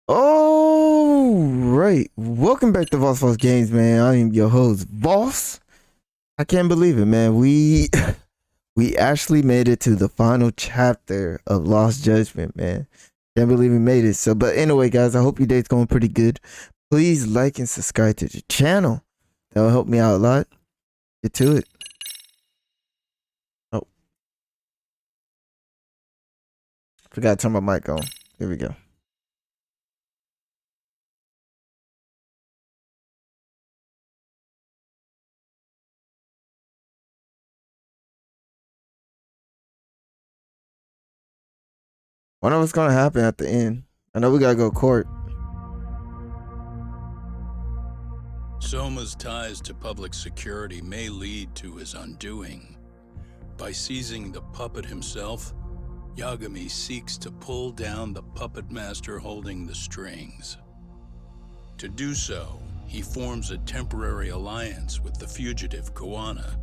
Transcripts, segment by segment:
Oh, right. Welcome back to Voss Games, man. I am your host, Voss. I can't believe it, man. We we actually made it to the final chapter of Lost Judgment, man. Can't believe we made it. So, but anyway, guys, I hope your day's going pretty good. Please like and subscribe to the channel. That will help me out a lot. Get to it. Oh, forgot to turn my mic on. Here we go. Wonder what's gonna happen at the end. I know we gotta go to court. Soma's ties to public security may lead to his undoing. By seizing the puppet himself, Yagami seeks to pull down the puppet master holding the strings. To do so, he forms a temporary alliance with the fugitive Koana.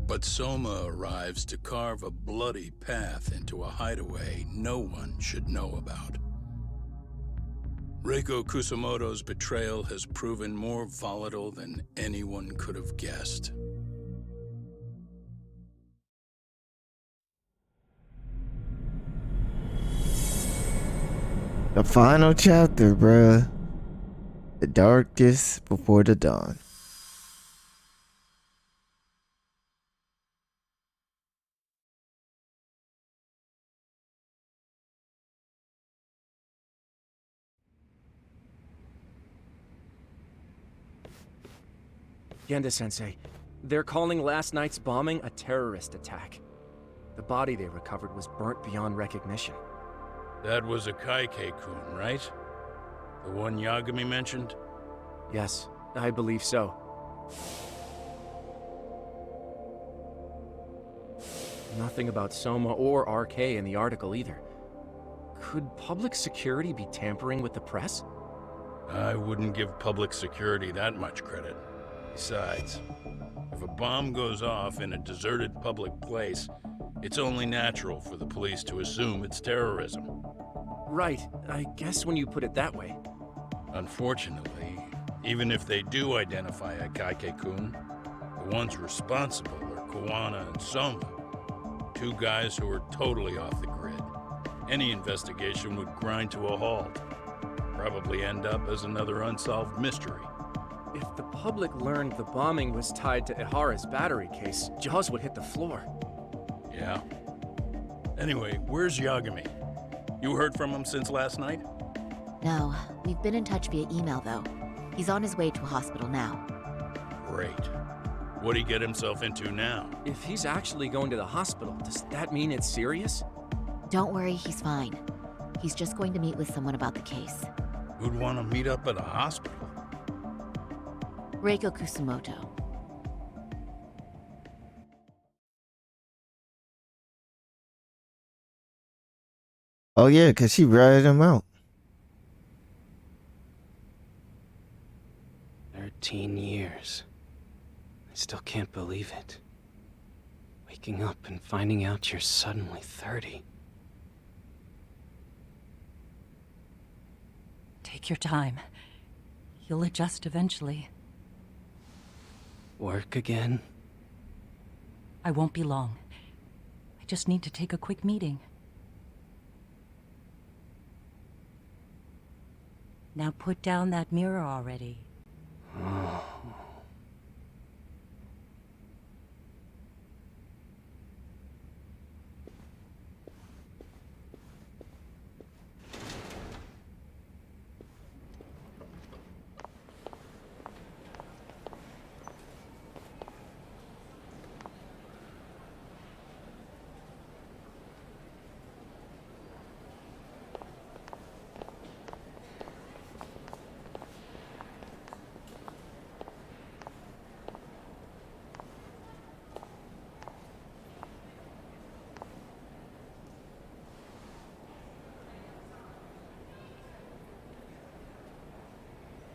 But Soma arrives to carve a bloody path into a hideaway no one should know about. Reiko Kusamoto's betrayal has proven more volatile than anyone could have guessed. The final chapter, bruh. The darkest before the dawn. Genda-sensei, they're calling last night's bombing a terrorist attack. The body they recovered was burnt beyond recognition. That was a Kaike-kun, right? The one Yagami mentioned? Yes, I believe so. Nothing about Soma or RK in the article either. Could public security be tampering with the press? I wouldn't give public security that much credit. Besides, if a bomb goes off in a deserted public place, it's only natural for the police to assume it's terrorism. Right, I guess when you put it that way. Unfortunately, even if they do identify a Kaike-kun, the ones responsible are Koana and Soma, two guys who are totally off the grid. Any investigation would grind to a halt, probably end up as another unsolved mystery. If the public learned the bombing was tied to Ehara's battery case, jaws would hit the floor. Yeah. Anyway, where's Yagami? You heard from him since last night? No, we've been in touch via email though. He's on his way to a hospital now. Great. What'd he get himself into now? If he's actually going to the hospital, does that mean it's serious? Don't worry, he's fine. He's just going to meet with someone about the case. Who'd want to meet up at a hospital? Reiko Kusamoto. Oh yeah, cause she ratted him out. 13 years. I still can't believe it. Waking up and finding out you're suddenly 30. Take your time. You'll adjust eventually. Work again? I won't be long. I just need to take a quick meeting. Now put down that mirror already. Oh.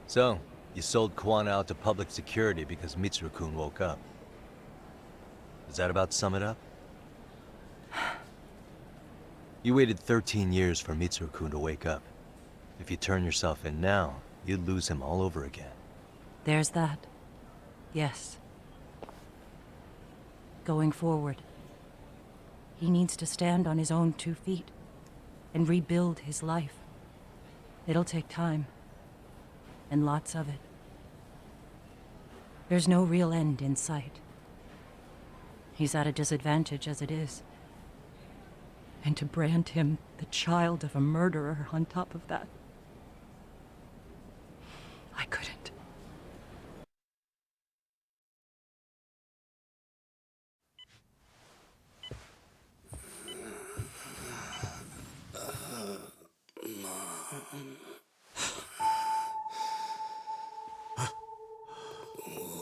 So, you sold Koana out to public security because Mitsuru-kun woke up. Does that about sum it up? You waited 13 years for Mitsuru-kun to wake up. If you turn yourself in now, you'd lose him all over again. There's that. Yes. Going forward, he needs to stand on his own 2 feet and rebuild his life. It'll take time, and lots of it. There's no real end in sight. He's at a disadvantage as it is. And to brand him the child of a murderer on top of that, I couldn't.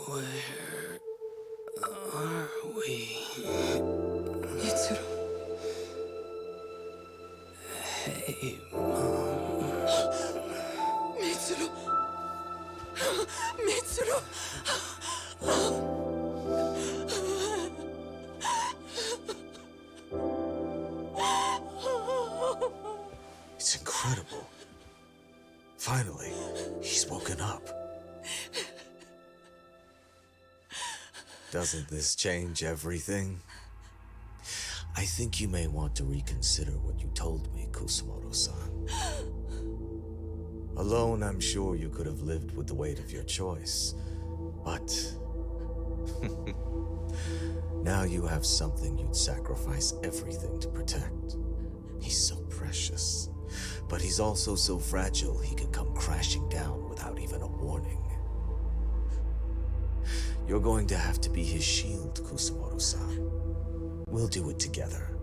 Where are we? Mitsuru. Hey, Mom. Mitsuru. Mitsuru. It's incredible. Finally, he's woken up. Doesn't this change everything? I think you may want to reconsider what you told me, Kusumoto-san. Alone, I'm sure you could have lived with the weight of your choice, but now you have something you'd sacrifice everything to protect. He's so precious, but he's also so fragile he could come crashing down without even a warning. You're going to have to be his shield, Kusumoto-san. We'll do it together.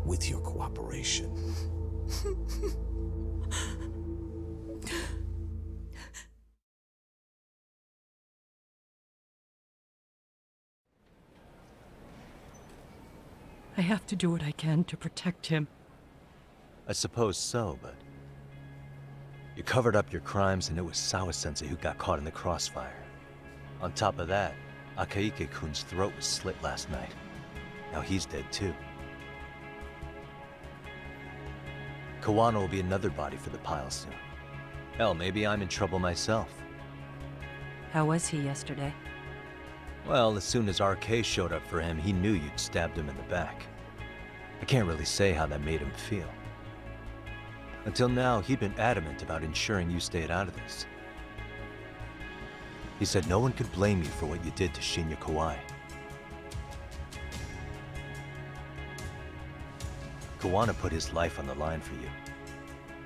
With your cooperation. I have to do what I can to protect him. I suppose so, but... You covered up your crimes and it was Sawa-sensei who got caught in the crossfire. On top of that, Akihiro-kun's throat was slit last night. Now he's dead too. Kawano will be another body for the pile soon. Hell, maybe I'm in trouble myself. How was he yesterday? Well, as soon as RK showed up for him, he knew you'd stabbed him in the back. I can't really say how that made him feel. Until now, he'd been adamant about ensuring you stayed out of this. He said no one could blame you for what you did to Shinya Kawai. Kawano put his life on the line for you.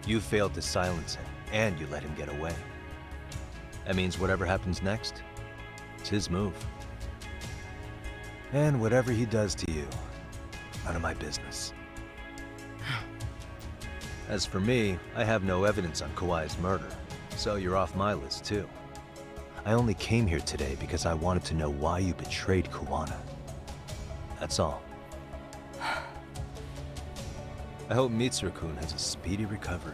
You failed to silence him, and you let him get away. That means whatever happens next, it's his move. And whatever he does to you, none of my business. As for me, I have no evidence on Kawai's murder, so you're off my list too. I only came here today because I wanted to know why you betrayed Kawano. That's all. I hope Mitsuru-kun has a speedy recovery.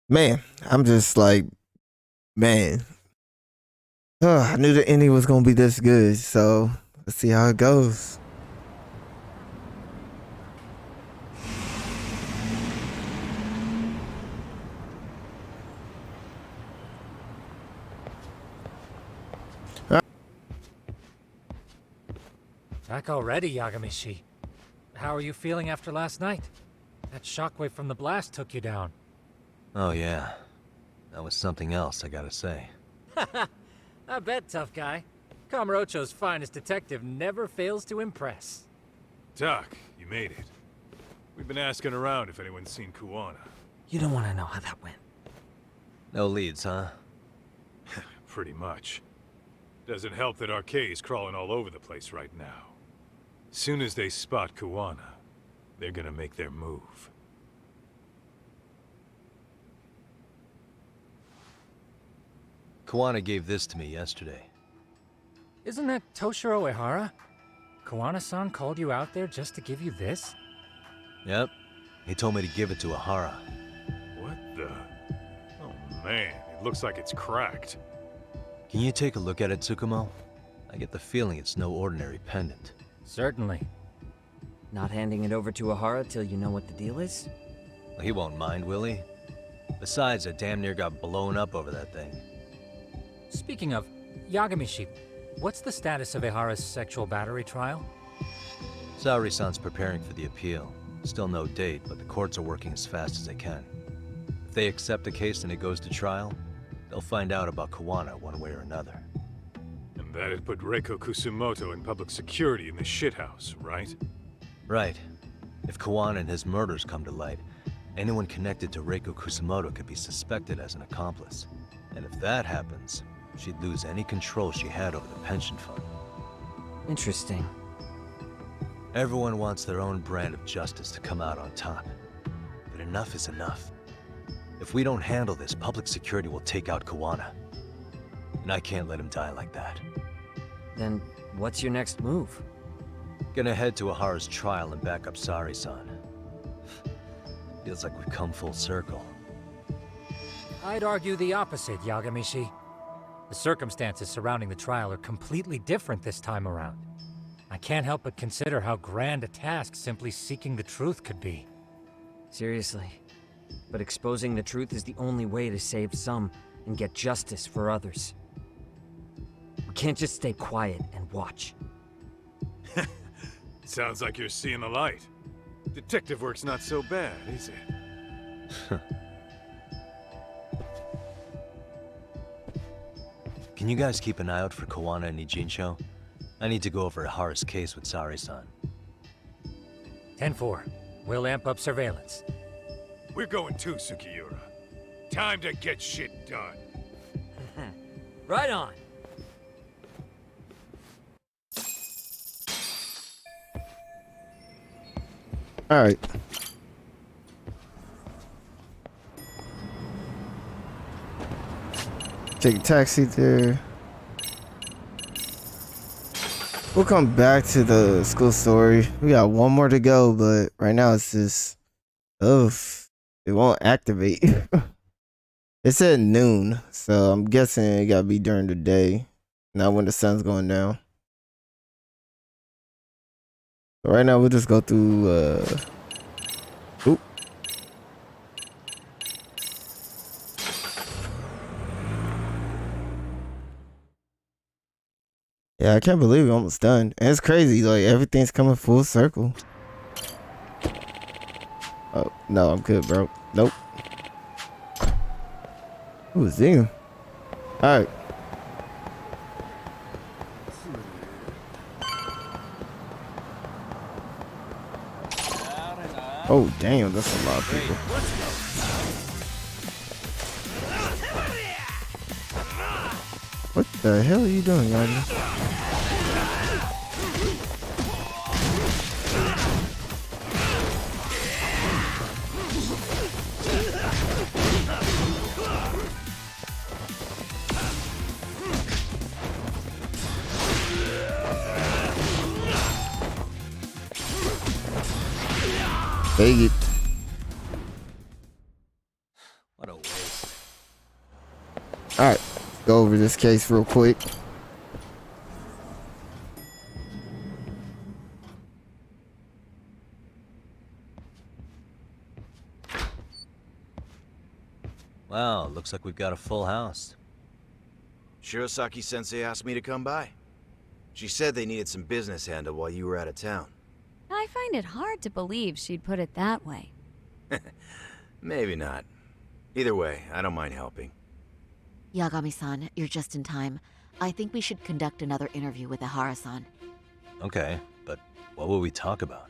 Man, I'm just like, man. I knew the ending was gonna be this good, so let's see how it goes. Back already, Yagami-shi. How are you feeling after last night? That shockwave from the blast took you down. Oh yeah, that was something else, I gotta say. I bet, tough guy. Kamurocho's finest detective never fails to impress. Doc, you made it. We've been asking around if anyone's seen Kuwana. You don't want to know how that went. No leads, huh? Pretty much. Doesn't help that RK's crawling all over the place right now. Soon as they spot Kuwana, they're gonna make their move. Kawana gave this to me yesterday. Isn't that Toshiro Ehara? Kawana-san called you out there just to give you this? Yep. He told me to give it to Ehara. What the? Oh man, it looks like it's cracked. Can you take a look at it, Tsukumo? I get the feeling it's no ordinary pendant. Certainly. Not handing it over to Ehara till you know what the deal is? He won't mind, will he? Besides, I damn near got blown up over that thing. Speaking of, Yagami-shi, what's the status of Ehara's sexual battery trial? Saori-san's preparing for the appeal. Still no date, but the courts are working as fast as they can. If they accept the case and it goes to trial, they'll find out about Kawana one way or another. And that'd put Reiko Kusumoto in public security in the shithouse, right? Right. If Kawana and his murders come to light, anyone connected to Reiko Kusumoto could be suspected as an accomplice. And if that happens, she'd lose any control she had over the pension fund. Interesting. Everyone wants their own brand of justice to come out on top. But enough is enough. If we don't handle this, public security will take out Kawana. And I can't let him die like that. Then what's your next move? Gonna head to Ehara's trial and back up Saori-san. Feels like we've come full circle. I'd argue the opposite, Yagami-shi. The circumstances surrounding the trial are completely different this time around. I can't help but consider how grand a task simply seeking the truth could be. Seriously. But exposing the truth is the only way to save some and get justice for others. We can't just stay quiet and watch. Sounds like you're seeing the light. Detective work's not so bad, is it? Can you guys keep an eye out for Kawana and Ijincho? I need to go over Ehara's case with Saori-san. 10-4. We'll amp up surveillance. We're going too, Sugiura. Time to get shit done. Right on. All right. Take a taxi there. We'll come back to the school story. We got one more to go, but right now it's just, it won't activate. It said noon, so I'm guessing it gotta be during the day, not when the sun's going down. So right now we'll just go through. Oop. Yeah, I can't believe we're almost done. And it's crazy, like everything's coming full circle. Oh, no, I'm good, bro. Nope. Ooh, Zing. Alright. Oh, damn, that's a lot of people. What the hell are you doing, Yagi? Take it. What a waste. Alright, go over this case real quick. Wow, looks like we've got a full house. Shirosaki-sensei asked me to come by. She said they needed some business handled while you were out of town. I find it hard to believe she'd put it that way. Maybe not. Either way, I don't mind helping. Yagami-san, you're just in time. I think we should conduct another interview with Ehara-san. Okay, but what will we talk about?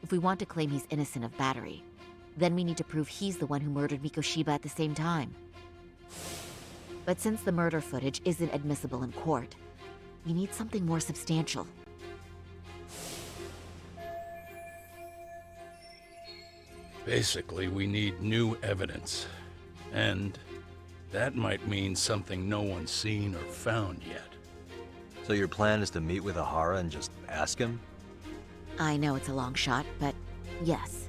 If we want to claim he's innocent of battery, then we need to prove he's the one who murdered Mikoshiba at the same time. But since the murder footage isn't admissible in court, we need something more substantial. Basically, we need new evidence. And That might mean something no one's seen or found yet. So your plan is to meet with Ehara and just ask him? I know it's a long shot, but yes.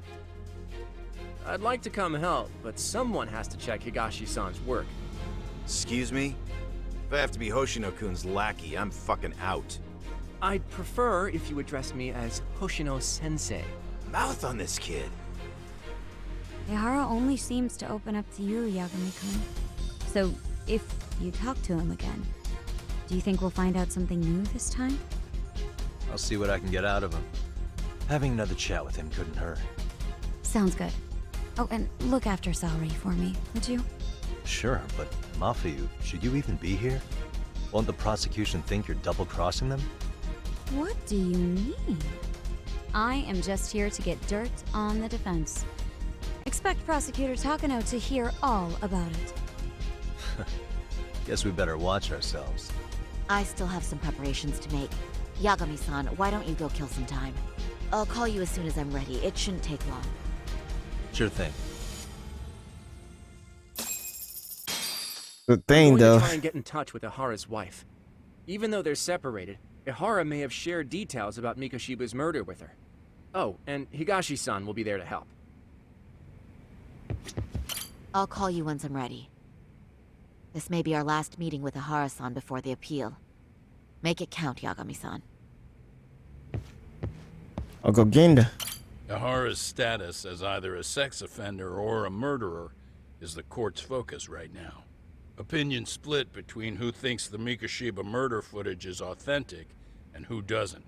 I'd like to come help, but someone has to check Higashi-san's work. Excuse me? If I have to be Hoshino-kun's lackey, I'm fucking out. I'd prefer if you address me as Hoshino-sensei. Mouth on this kid. Ehara only seems to open up to you, Yagami-kun. So, if you talk to him again, do you think we'll find out something new this time? I'll see what I can get out of him. Having another chat with him couldn't hurt. Sounds good. Oh, and look after Saori for me, would you? Sure, but Mafuyu, should you even be here? Won't the prosecution think you're double-crossing them? What do you mean? I am just here to get dirt on the defense. Expect Prosecutor Takano to hear all about it. Guess we better watch ourselves. I still have some preparations to make. Yagami-san, why don't you go kill some time? I'll call you as soon as I'm ready. It shouldn't take long. Sure thing. The thing, I'm going though. to try and get in touch with Ehara's wife. Even though they're separated, Ehara may have shared details about Mikoshiba's murder with her. Oh, and Higashi-san will be there to help. I'll call you once I'm ready. This may be our last meeting with Ehara-san before the appeal. Make it count, Yagami-san. I'll go Genda. Ehara's status as either a sex offender or a murderer is the court's focus right now. Opinion split between who thinks the Mikoshiba murder footage is authentic and who doesn't.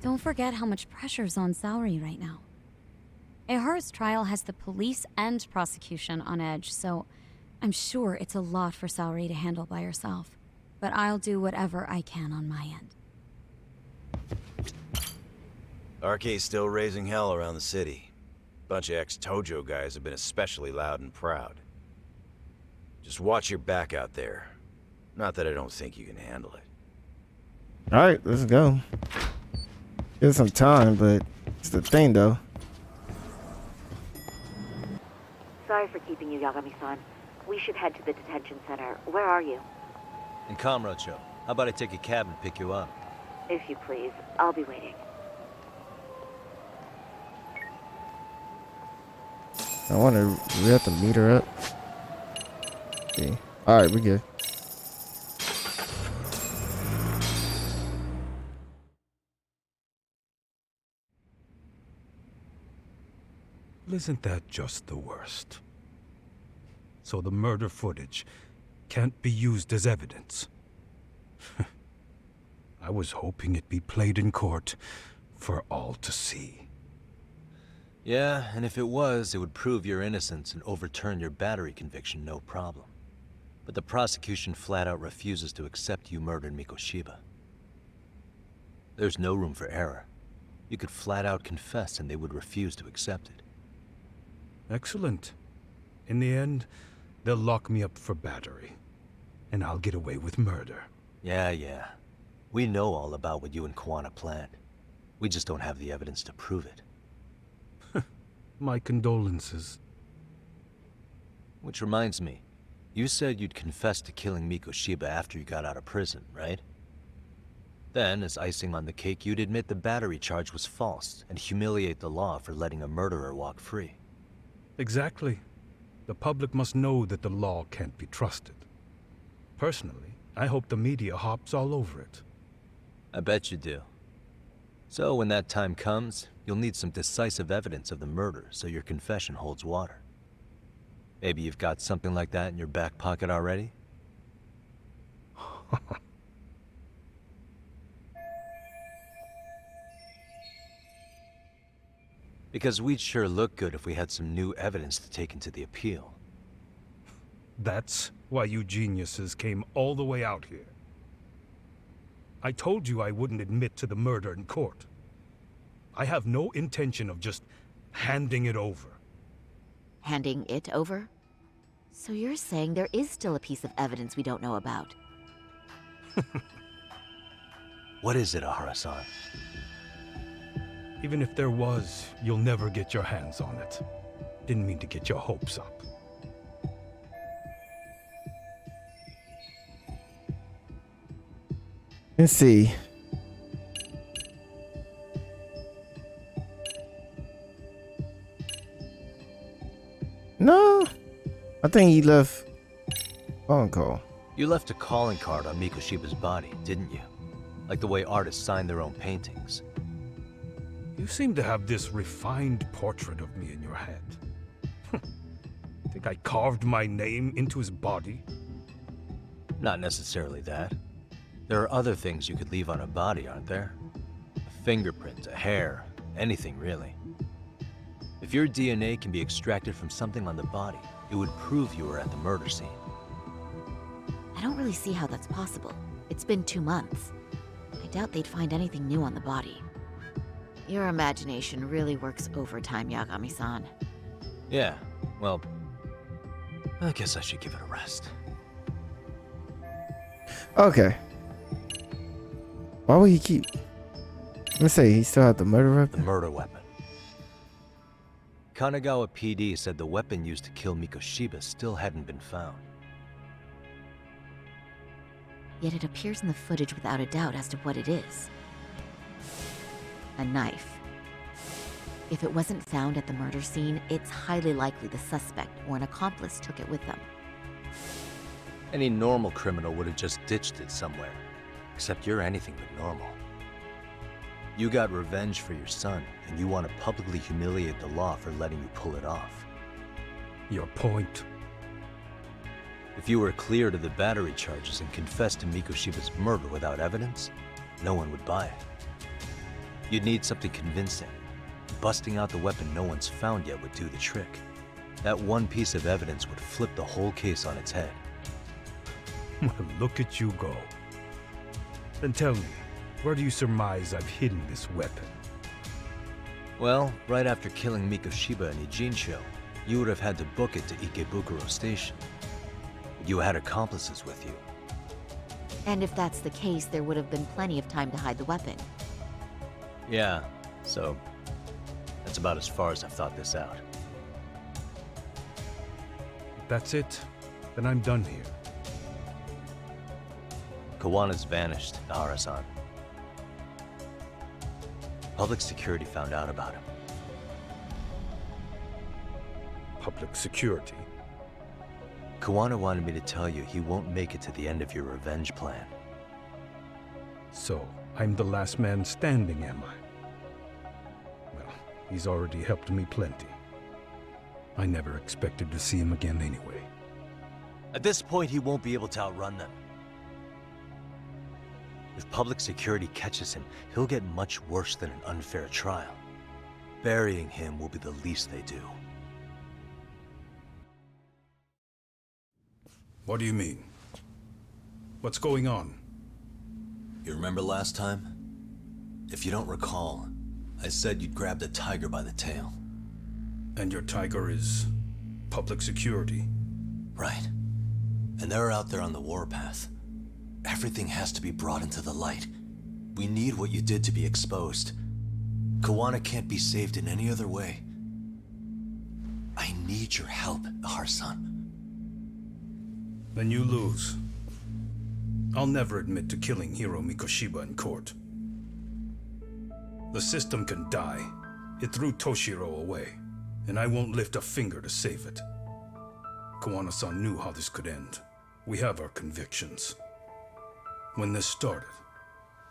Don't forget how much pressure's on Saori right now. Ehara's trial has the police and prosecution on edge, so I'm sure it's a lot for Saori to handle by herself. But I'll do whatever I can on my end. RK's still raising hell around the city. Bunch of ex-Tojo guys have been especially loud and proud. Just watch your back out there. Not that I don't think you can handle it. Alright, let's go. Give some time, but it's the thing, though. Sorry for keeping you, Yagami-san. We should head to the detention center. Where are you? In Kamurocho, how about I take a cab and pick you up? If you please. I'll be waiting. I wonder, we have to meet her up. Okay. Alright, we good. Isn't that just the worst? So the murder footage can't be used as evidence. I was hoping it'd be played in court for all to see. Yeah, and if it was, it would prove your innocence and overturn your battery conviction, no problem. But the prosecution flat out refuses to accept you murdered Mikoshiba. There's no room for error. You could flat out confess and they would refuse to accept it. Excellent. In the end, they'll lock me up for battery, and I'll get away with murder. Yeah. We know all about what you and Kwana planned. We just don't have the evidence to prove it. My condolences. Which reminds me, you said you'd confess to killing Mikoshiba after you got out of prison, right? Then, as icing on the cake, you'd admit the battery charge was false and humiliate the law for letting a murderer walk free. Exactly. The public must know that the law can't be trusted. Personally, I hope the media hops all over it. I bet you do. So when that time comes, you'll need some decisive evidence of the murder so your confession holds water. Maybe you've got something like that in your back pocket already? Because we'd sure look good if we had some new evidence to take into the appeal. That's why you geniuses came all the way out here. I told you I wouldn't admit to the murder in court. I have no intention of just handing it over. Handing it over? So you're saying there is still a piece of evidence we don't know about? What is it, Ehara-san? Even if there was, you'll never get your hands on it. Didn't mean to get your hopes up. Let's see. No, I think he left phone call. You left a calling card on Mikoshiba's body, didn't you? Like the way artists sign their own paintings. You seem to have this refined portrait of me in your head. Think I carved my name into his body? Not necessarily that. There are other things you could leave on a body, aren't there? A fingerprint, a hair, anything really. If your DNA can be extracted from something on the body, it would prove you were at the murder scene. I don't really see how that's possible. It's been 2 months. I doubt they'd find anything new on the body. Your imagination really works overtime, Yagami-san. Yeah, well, I guess I should give it a rest. Okay. Why would he keep... Let's say he still had the murder weapon? The murder weapon. Kanagawa PD said the weapon used to kill Mikoshiba still hadn't been found. Yet it appears in the footage without a doubt as to what it is. A knife. If it wasn't found at the murder scene, it's highly likely the suspect or an accomplice took it with them. Any normal criminal would have just ditched it somewhere. Except you're anything but normal. You got revenge for your son, and you want to publicly humiliate the law for letting you pull it off. Your point? If you were cleared of the battery charges and confessed to Mikoshiba's murder without evidence, no one would buy it. You'd need something convincing. Busting out the weapon no one's found yet would do the trick. That one piece of evidence would flip the whole case on its head. Well, look at you go. Then tell me, where do you surmise I've hidden this weapon? Well, right after killing Mikoshiba and Ijincho, you would have had to book it to Ikebukuro Station. You had accomplices with you. And if that's the case, there would have been plenty of time to hide the weapon. Yeah, so that's about as far as I've thought this out. If that's it, then I'm done here. Kawana's vanished, Ehara-san. Public security found out about him. Public security? Kawana wanted me to tell you he won't make it to the end of your revenge plan. So, I'm the last man standing, am I? Well, he's already helped me plenty. I never expected to see him again anyway. At this point, he won't be able to outrun them. If public security catches him, he'll get much worse than an unfair trial. Burying him will be the least they do. What do you mean? What's going on? You remember last time? If you don't recall, I said you'd grabbed a tiger by the tail. And your tiger is public security? Right. And they're out there on the warpath. Everything has to be brought into the light. We need what you did to be exposed. Kawana can't be saved in any other way. I need your help, Ehara-san. Then you lose. I'll never admit to killing Hiro Mikoshiba in court. The system can die. It threw Toshiro away, and I won't lift a finger to save it. Kawana-san knew how this could end. We have our convictions. When this started,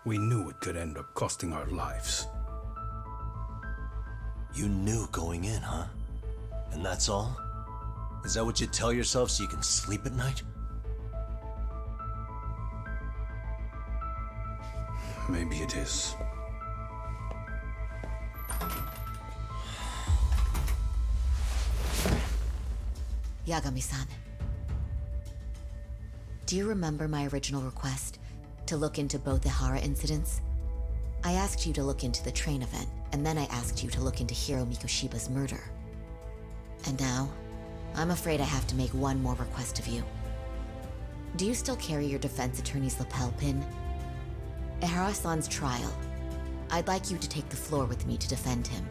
we knew it could end up costing our lives. You knew going in, huh? And that's all? Is that what you tell yourself so you can sleep at night? Maybe it is. Yagami-san. Do you remember my original request to look into both Ehara incidents? I asked you to look into the train event, and then I asked you to look into Hiro Mikoshiba's murder. And now, I'm afraid I have to make one more request of you. Do you still carry your defense attorney's lapel pin? Ehara-san's trial. I'd like you to take the floor with me to defend him.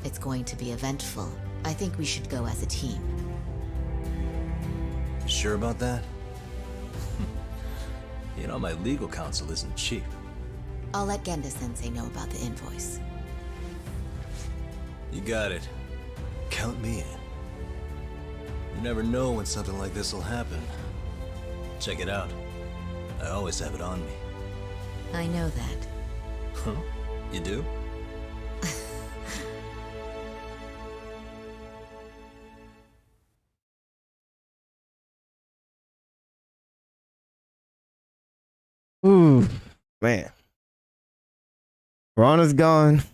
It's going to be eventful, I think we should go as a team. You sure about that? You know, my legal counsel isn't cheap. I'll let Genda-sensei know about the invoice. You got it. Count me in. You never know when something like this will happen. Check it out. I always have it on me. I know that. Huh? You do? Ooh, man. Ron is gone.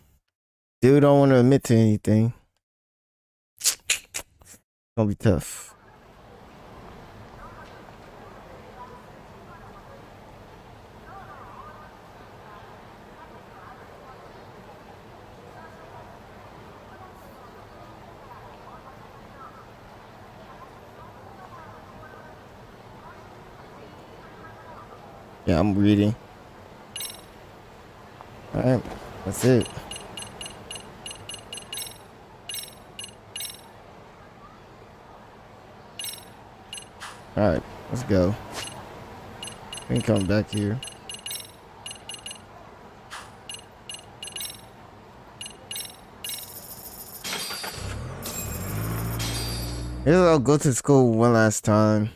Dude don't want to admit to anything. It's gonna be tough. Yeah, I'm reading. Alright, that's it. Alright, let's go. We can come back here. Maybe I'll go to school one last time.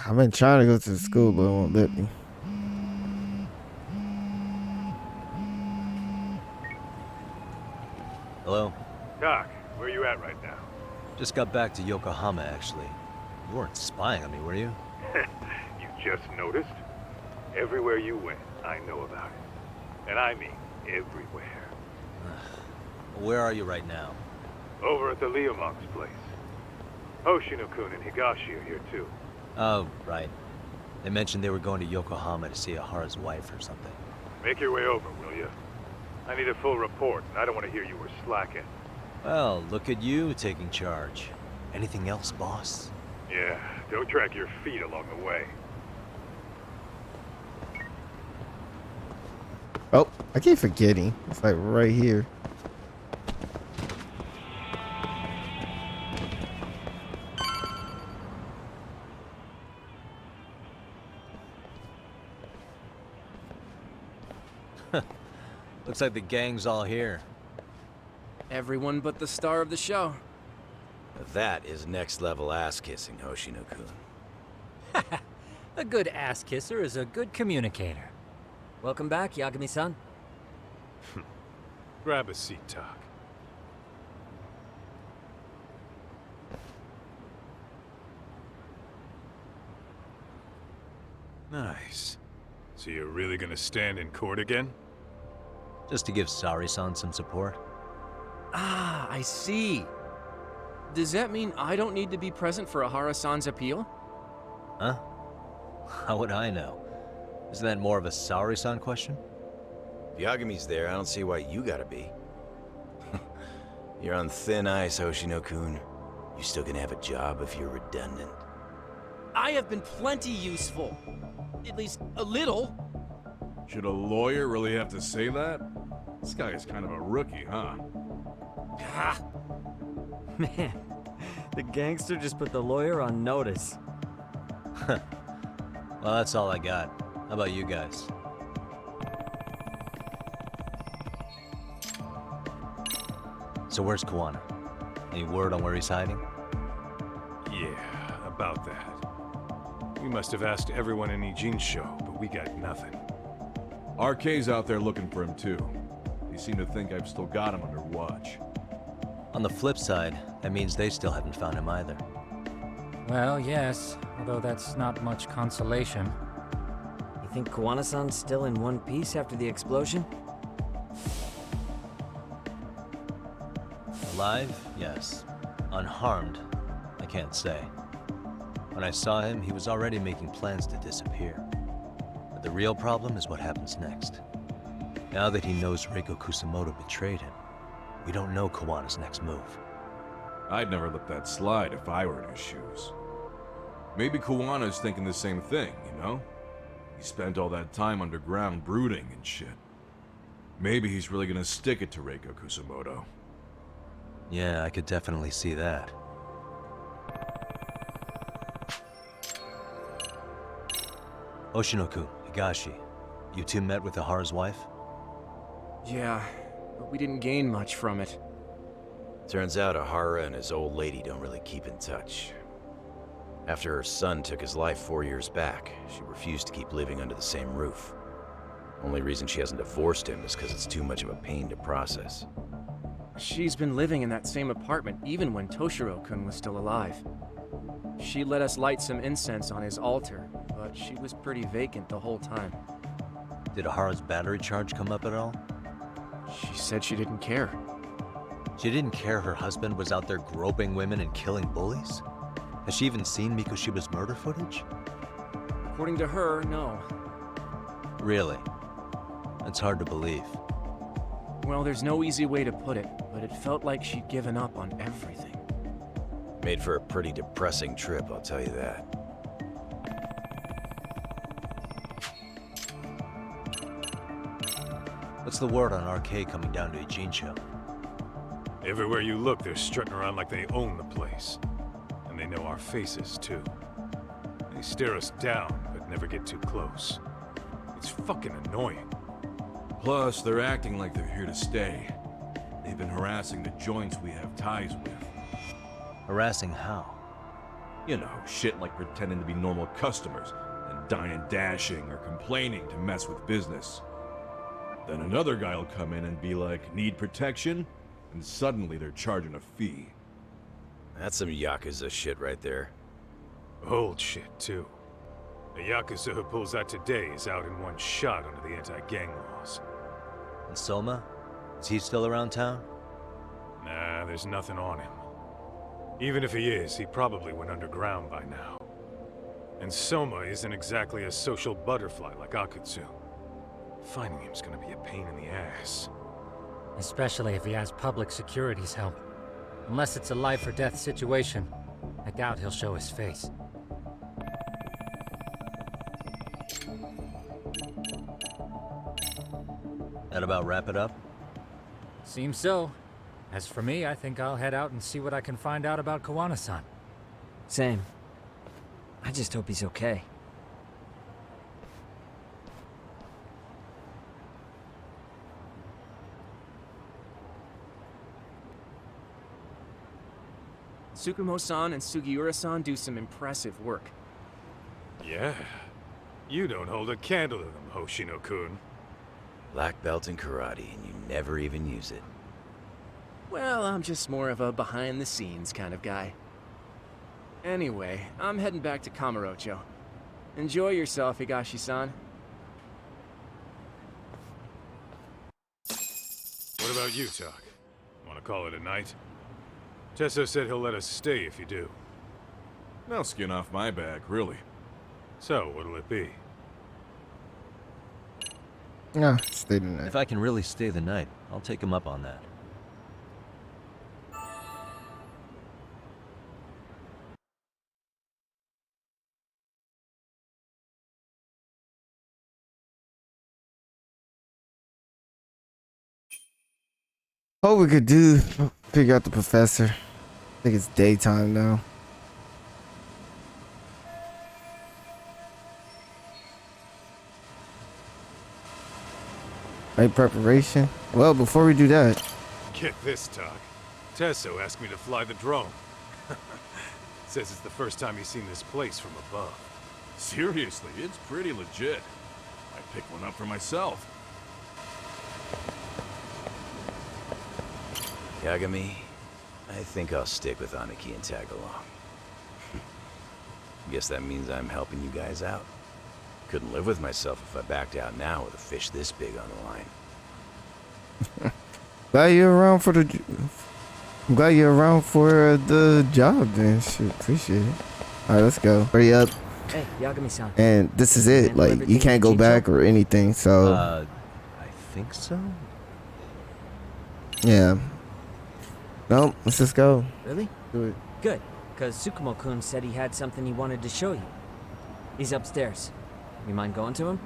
I've been trying to go to school, but it won't let me. Hello? Doc, where you at right now? Just got back to Yokohama, actually. You weren't spying on me, were you? You just noticed? Everywhere you went, I know about it. And I mean everywhere. Where are you right now? Over at the Leomont's place. Hoshino-kun and Higashi are here too. Oh, right. They mentioned they were going to Yokohama to see Ehara's wife or something. Make your way over, will you? I need a full report, and I don't want to hear you were slacking. Well, look at you taking charge. Anything else, boss? Yeah, don't drag your feet along the way. Oh, I keep forgetting. It's like right here. Looks like the gang's all here. Everyone but the star of the show. That is next level ass kissing, Hoshino-kun. A good ass kisser is a good communicator. Welcome back, Yagami-san. Grab a seat, Tak. Nice. So you're really gonna stand in court again? Just to give Saori-san some support. Ah, I see. Does that mean I don't need to be present for Ehara-san's appeal? Huh? How would I know? Isn't that more of a Saori-san question? If Yagami's there, I don't see why you gotta be. You're on thin ice, Hoshino-kun. You still gonna have a job if you're redundant. I have been plenty useful. At least a little. Should a lawyer really have to say that? This guy is kind of a rookie, huh? Ah. Man, the gangster just put the lawyer on notice. Well, that's all I got. How about you guys? So where's Kawana? Any word on where he's hiding? Yeah, about that. We must have asked everyone in Ijincho, but we got nothing. RK's out there looking for him too. They seem to think I've still got him under watch. On the flip side, that means they still haven't found him either. Well, yes, although that's not much consolation. You think Kawana-san's still in one piece after the explosion? Alive? Yes. Unharmed? I can't say. When I saw him, he was already making plans to disappear. But the real problem is what happens next. Now that he knows Reiko Kusamoto betrayed him, we don't know Kawana's next move. I'd never let that slide if I were in his shoes. Maybe Kawana's thinking the same thing, you know? He spent all that time underground brooding and shit. Maybe he's really gonna stick it to Reiko Kusumoto. Yeah, I could definitely see that. Oshinoku, Higashi, you two met with Ehara's wife? Yeah, but we didn't gain much from it. Turns out Ehara and his old lady don't really keep in touch. After her son took his life 4 years back, she refused to keep living under the same roof. Only reason she hasn't divorced him is because it's too much of a pain to process. She's been living in that same apartment even when Toshiro-kun was still alive. She let us light some incense on his altar, but she was pretty vacant the whole time. Did Ehara's battery charge come up at all? She said she didn't care. She didn't care her husband was out there groping women and killing bullies? Has she even seen Mikoshiba's murder footage? According to her, no. Really? That's hard to believe. Well, there's no easy way to put it, but it felt like she'd given up on everything. Made for a pretty depressing trip, I'll tell you that. What's the word on RK coming down to Ijincho? Everywhere you look, they're strutting around like they own the place. And they know our faces, too. They stare us down, but never get too close. It's fucking annoying. Plus, they're acting like they're here to stay. They've been harassing the joints we have ties with. Harassing how? You know, shit like pretending to be normal customers and dine and dashing or complaining to mess with business. Then another guy will come in and be like, need protection? And suddenly they're charging a fee. That's some Yakuza shit right there. Old shit, too. The Yakuza who pulls that today is out in one shot under the anti-gang laws. And Soma? Is he still around town? Nah, there's nothing on him. Even if he is, he probably went underground by now. And Soma isn't exactly a social butterfly like Akutsu. Finding him's gonna be a pain in the ass. Especially if he has public security's help. Unless it's a life or death situation, I doubt he'll show his face. That about wrap it up? Seems so. As for me, I think I'll head out and see what I can find out about Kawana-san. Same. I just hope he's okay. Tsukumo-san and Sugiura-san do some impressive work. Yeah. You don't hold a candle to them, Hoshino-kun. Black belt in karate, and you never even use it. Well, I'm just more of a behind-the-scenes kind of guy. Anyway, I'm heading back to Kamurocho. Enjoy yourself, Higashi-san. What about you, Tak? Wanna call it a night? Tesso said he'll let us stay if you do. No skin off my back, really. So, what'll it be? Yeah, stay the night. If I can really stay the night, I'll take him up on that. All we could do, figure out the professor. I think it's daytime now. Right, preparation. Well, before we do that, Get this, Tak. Tesso asked me to fly the drone. Says it's the first time he's seen this place from above. Seriously, it's pretty legit. I picked one up for myself. Yagami, I think I'll stick with Aniki and tag along. Guess that means I'm helping you guys out. Couldn't live with myself if I backed out now with a fish this big on the line. glad you're around for the. I'm glad you're around for the job, then. Shit, appreciate it. All right, let's go. Hurry up. Hey, Yagami-san. And this is it. Like, you can't go back or anything. So. I think so. Yeah. No, let's just go. Really? Do it. Good, because Tsukumo-kun said he had something he wanted to show you. He's upstairs. You mind going to him?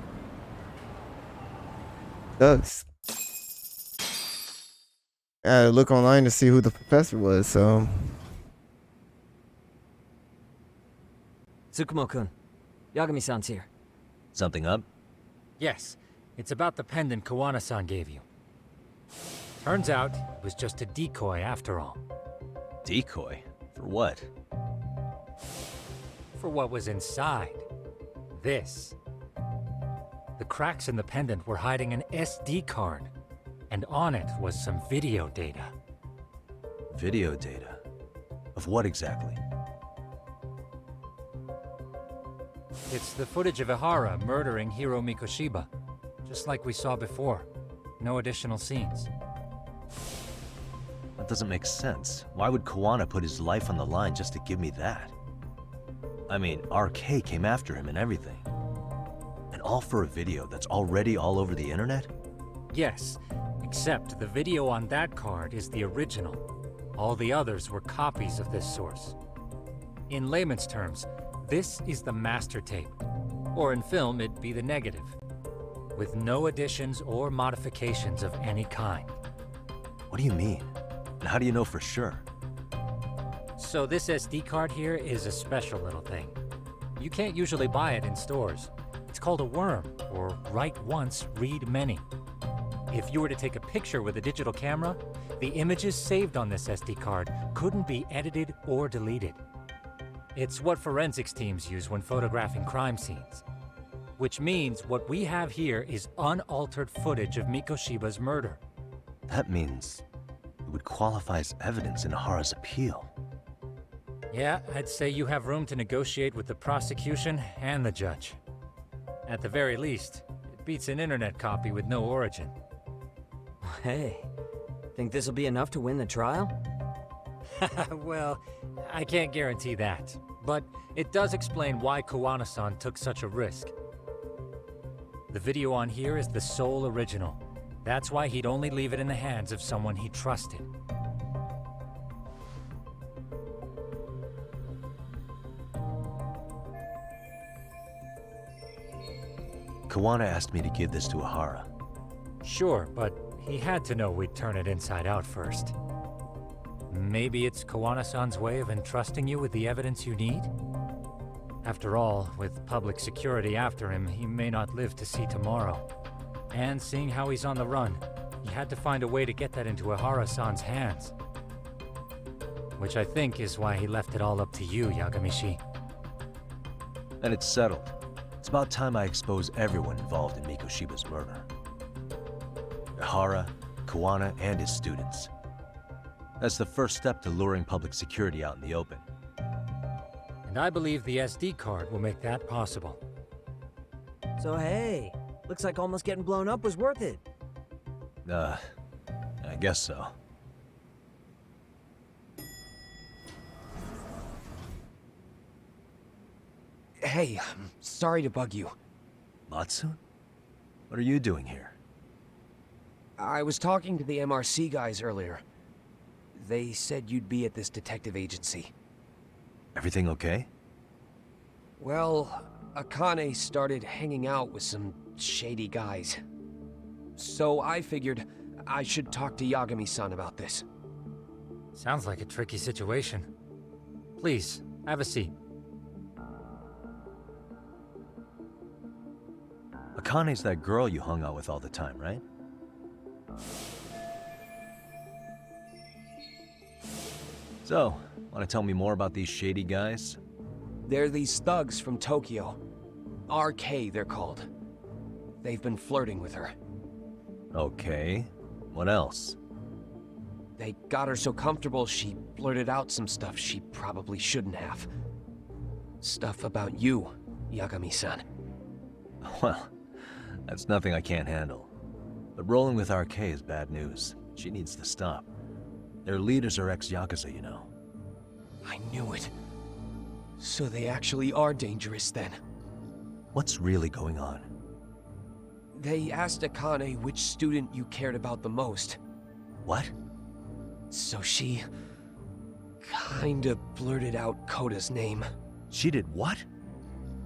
Does. I had to look online to see who the professor was, so. Tsukumo-kun, Yagami-san's here. Something up? Yes, it's about the pendant Kawana-san gave you. Turns out, it was just a decoy after all. Decoy? For what? For what was inside. This. The cracks in the pendant were hiding an SD card, and on it was some video data. Video data? Of what exactly? It's the footage of Ehara murdering Hiro Mikoshiba, just like we saw before. No additional scenes. That doesn't make sense. Why would Kawana put his life on the line just to give me that? I mean, RK came after him and everything. And all for a video that's already all over the internet? Yes, except the video on that card is the original. All the others were copies of this source. In layman's terms, this is the master tape. Or in film, it'd be the negative. With no additions or modifications of any kind. What do you mean? And how do you know for sure? So this SD card here is a special little thing. You can't usually buy it in stores. It's called a worm, or write once, read many. If you were to take a picture with a digital camera, the images saved on this SD card couldn't be edited or deleted. It's what forensics teams use when photographing crime scenes. Which means what we have here is unaltered footage of Mikoshiba's murder. That means it would qualify as evidence in Ehara's appeal. Yeah, I'd say you have room to negotiate with the prosecution and the judge. At the very least, it beats an internet copy with no origin. Hey, think this'll be enough to win the trial? Well, I can't guarantee that, but it does explain why Kawana-san took such a risk. The video on here is the sole original. That's why he'd only leave it in the hands of someone he trusted. Kawana asked me to give this to Ehara. Sure, but he had to know we'd turn it inside out first. Maybe it's Kawana-san's way of entrusting you with the evidence you need? After all, with public security after him, he may not live to see tomorrow. And seeing how he's on the run, he had to find a way to get that into Ehara-san's hands. Which I think is why he left it all up to you, Yagami-shi. And it's settled. It's about time I expose everyone involved in Mikoshiba's murder. Ehara, Kawana, and his students. That's the first step to luring public security out in the open. And I believe the SD card will make that possible. So hey, looks like almost getting blown up was worth it. I guess so. Hey, I'm sorry to bug you. Matsu? What are you doing here? I was talking to the MRC guys earlier. They said you'd be at this detective agency. Everything okay? Well, Akane started hanging out with some shady guys. So I figured I should talk to Yagami-san about this. Sounds like a tricky situation. Please, have a seat. Akane's that girl you hung out with all the time, right? So, want to tell me more about these shady guys? They're these thugs from Tokyo. RK, they're called. They've been flirting with her. Okay. What else? They got her so comfortable she blurted out some stuff she probably shouldn't have. Stuff about you, Yagami-san. Well, that's nothing I can't handle. But rolling with RK is bad news. She needs to stop. Their leaders are ex-Yakuza, you know. I knew it. So they actually are dangerous then. What's really going on? They asked Akane which student you cared about the most. What? So she... kinda blurted out Koda's name. She did what?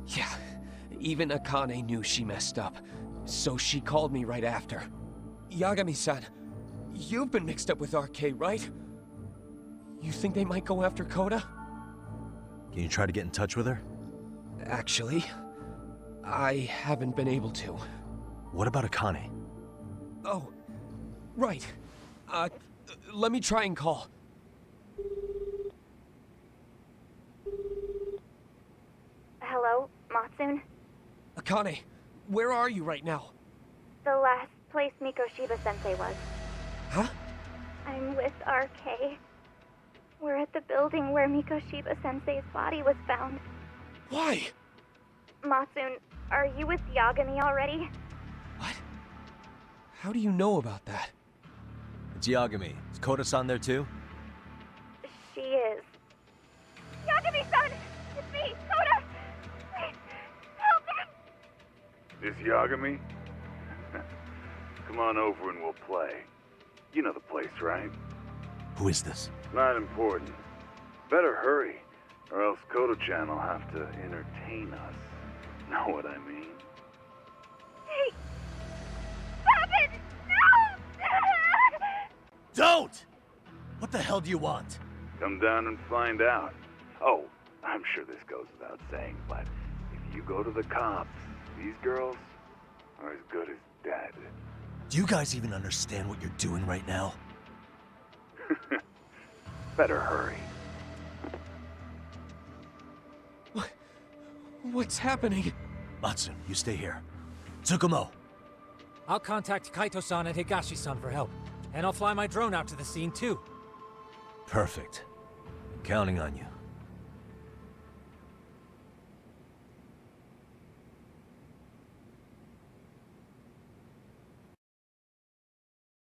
Yeah, even Akane knew she messed up, so she called me right after. Yagami-san, you've been mixed up with RK, right? You think they might go after Koda? Can you try to get in touch with her? Actually, I haven't been able to. What about Akane? Oh, right. Let me try and call. Hello, Matsun? Akane, where are you right now? The last place Mikoshiba-sensei was. Huh? I'm with RK. We're at the building where Mikoshiba-sensei's body was found. Why? Matsun, are you with Yagami already? How do you know about that? It's Yagami. Is Koda-san there too? She is. Yagami-san! It's me, Koda! Please, help me! This Yagami? Come on over and we'll play. You know the place, right? Who is this? Not important. Better hurry, or else Kodo-chan will have to entertain us. Know what I mean? Hey! Stop it! No! Don't! What the hell do you want? Come down and find out. Oh, I'm sure this goes without saying, but if you go to the cops, these girls are as good as dead. Do you guys even understand what you're doing right now? Better hurry. What's happening? Matsun, you stay here. Tsukumo! I'll contact Kaito-san and Higashi-san for help. And I'll fly my drone out to the scene, too. Perfect. I'm counting on you.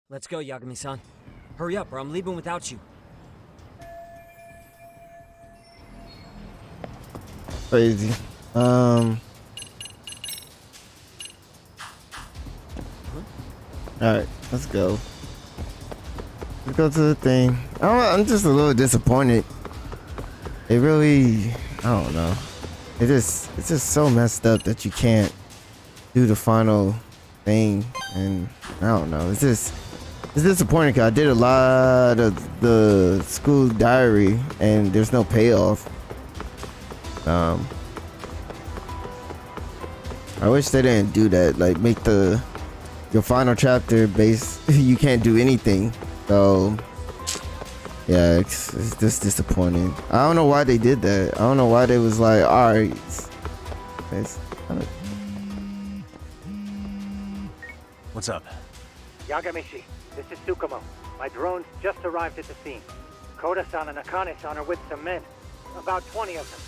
Let's go, Yagami-san. Hurry up, or I'm leaving without you. Crazy. Alright, let's go. Let's go to the thing. I'm just a little disappointed. It really, I don't know. It's just so messed up that you can't do the final thing, and I don't know. It's disappointing because I did a lot of the school diary and there's no payoff. I wish they didn't do that. Like, make your final chapter base. You can't do anything. So yeah, it's just disappointing. I don't know why they did that. I don't know why they was like, all right. What's up? Yagamishi, this is Tsukumo. My drones just arrived at the scene. Koda-san and Akane-san are with some men. About 20 of them.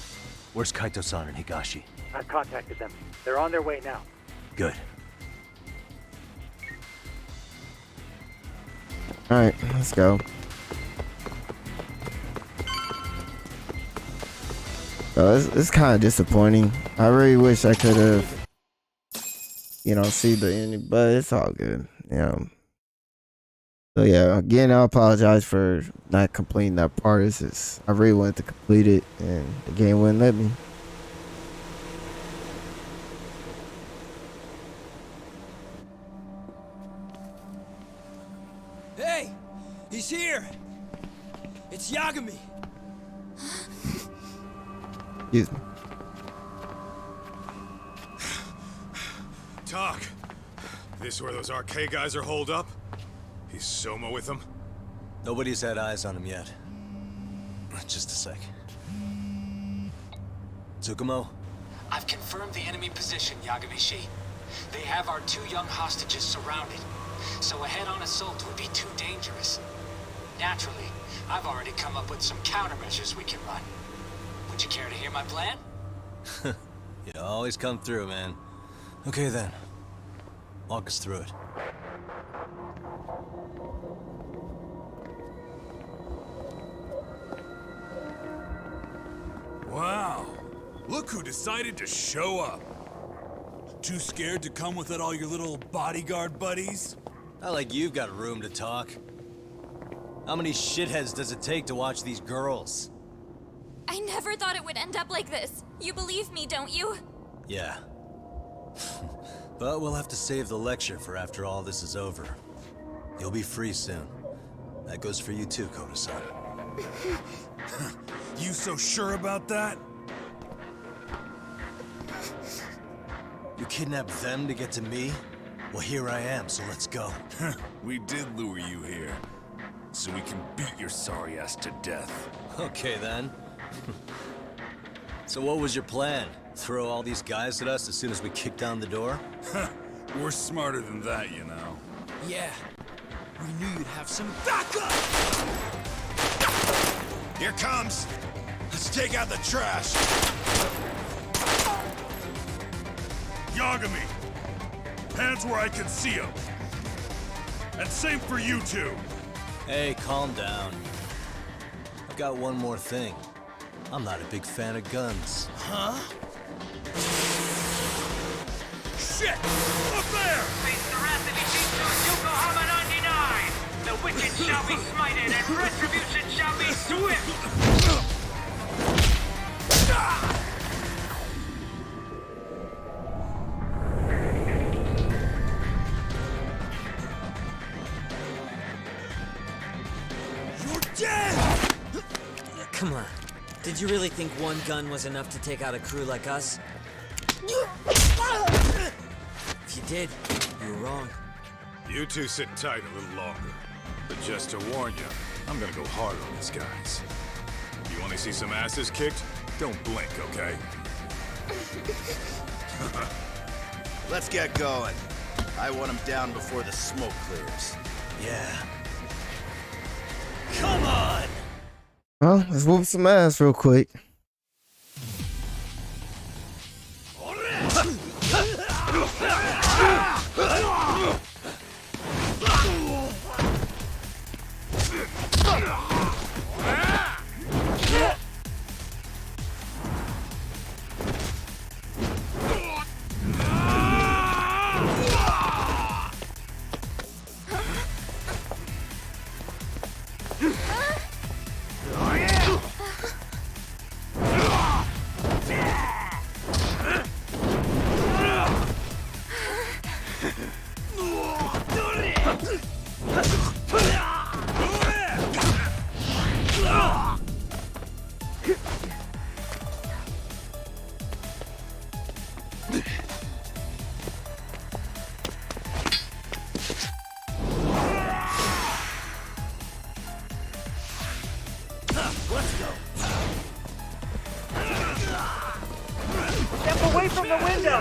Where's Kaito-san and Higashi? I've contacted them. They're on their way now. Good. Alright, let's go. So it's kind of disappointing. I really wish I could have, see the ending, but it's all good, So yeah, again, I apologize for not completing that part. It's just, I really wanted to complete it, and the game wouldn't let me. Hey! He's here! It's Yagami! Excuse me. Talk. This where those RK guys are holed up? He's Soma with them? Nobody's had eyes on him yet. Just a sec. Tsukumo? I've confirmed the enemy position, Yagami-shi. They have our 2 young hostages surrounded, so a head-on assault would be too dangerous. Naturally, I've already come up with some countermeasures we can run. Would you care to hear my plan? You always come through, man. Okay then. Walk us through it. Wow. Look who decided to show up. Too scared to come without all your little bodyguard buddies? Not like you've got room to talk. How many shitheads does it take to watch these girls? I never thought it would end up like this. You believe me, don't you? Yeah. But we'll have to save the lecture for after all this is over. You'll be free soon. That goes for you too, Koda-san. You so sure about that? You kidnapped them to get to me? Well, here I am, so let's go. We did lure you here, so we can beat your sorry ass to death. Okay, then. So what was your plan? Throw all these guys at us as soon as we kick down the door? We're smarter than that, you know. Yeah. We knew you'd have some backup! Here comes! Let's take out the trash! Yagami! Hands where I can see them! And same for you two! Hey, calm down. I've got one more thing. I'm not a big fan of guns. Huh? Shit! Up there! Face the wrath of Ijincho Yokohama 99! The wicked shall be smited and retribution shall be swift! Come on. Did you really think one gun was enough to take out a crew like us? If you did, you were wrong. You two sit tight a little longer. But just to warn you, I'm gonna go hard on these guys. You wanna see some asses kicked? Don't blink, okay? Let's get going. I want him down before the smoke clears. Yeah. Come on! Well, let's whoop some ass real quick. Step away from the window!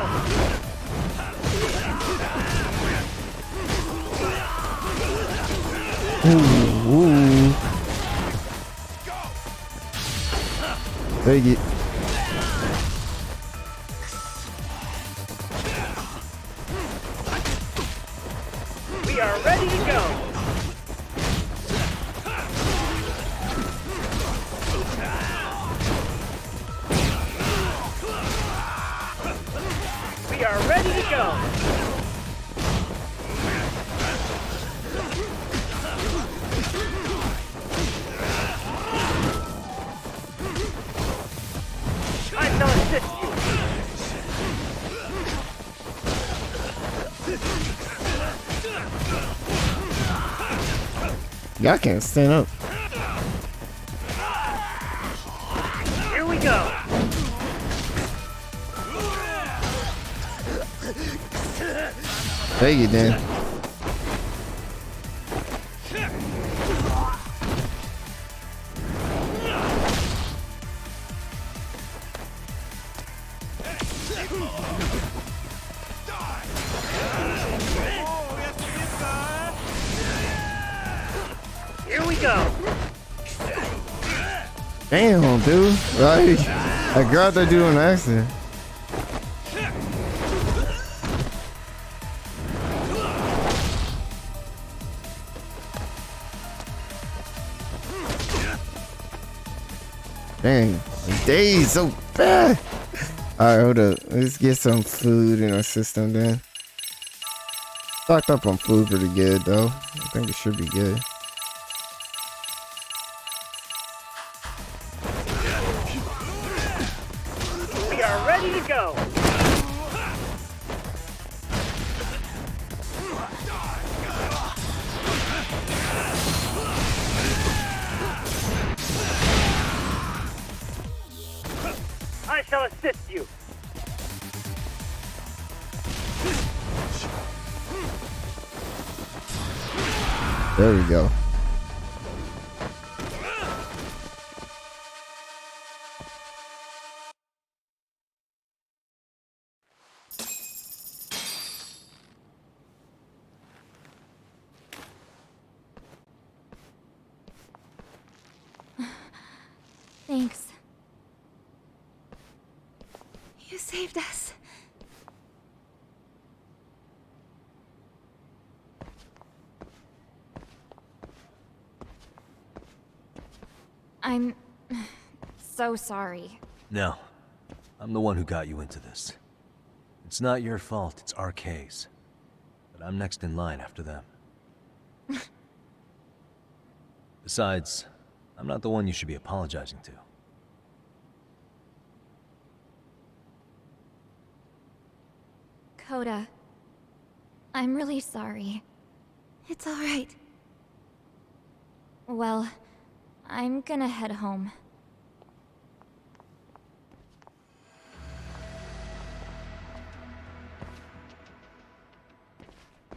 Ooh. Take it. We are ready to go! We are ready to go! I shall assist you! Y'all can't stand up. Here we go! Take it then. Here we go! Damn, dude. Like, I grabbed that dude on accident. Dang, the day's so bad. Alright, hold up. Let's get some food in our system then. Stocked up on food pretty good though. I think it should be good. Ready to go! I shall assist you. There we go. Thanks. You saved us. I'm so sorry. No. I'm the one who got you into this. It's not your fault, it's RK's. But I'm next in line after them. Besides, I'm not the one you should be apologizing to. Koda, I'm really sorry. It's alright. Well, I'm gonna head home.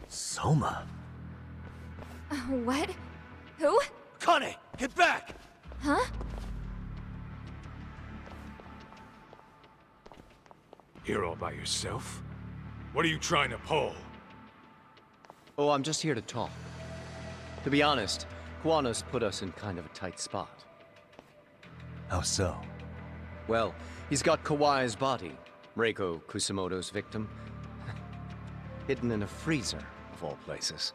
Soma? What? Who? Kane, get back! Huh? Here all by yourself? What are you trying to pull? Oh, I'm just here to talk. To be honest, Kuwano's put us in kind of a tight spot. How so? Well, he's got Kawai's body, Reiko Kusumoto's victim, hidden in a freezer, of all places.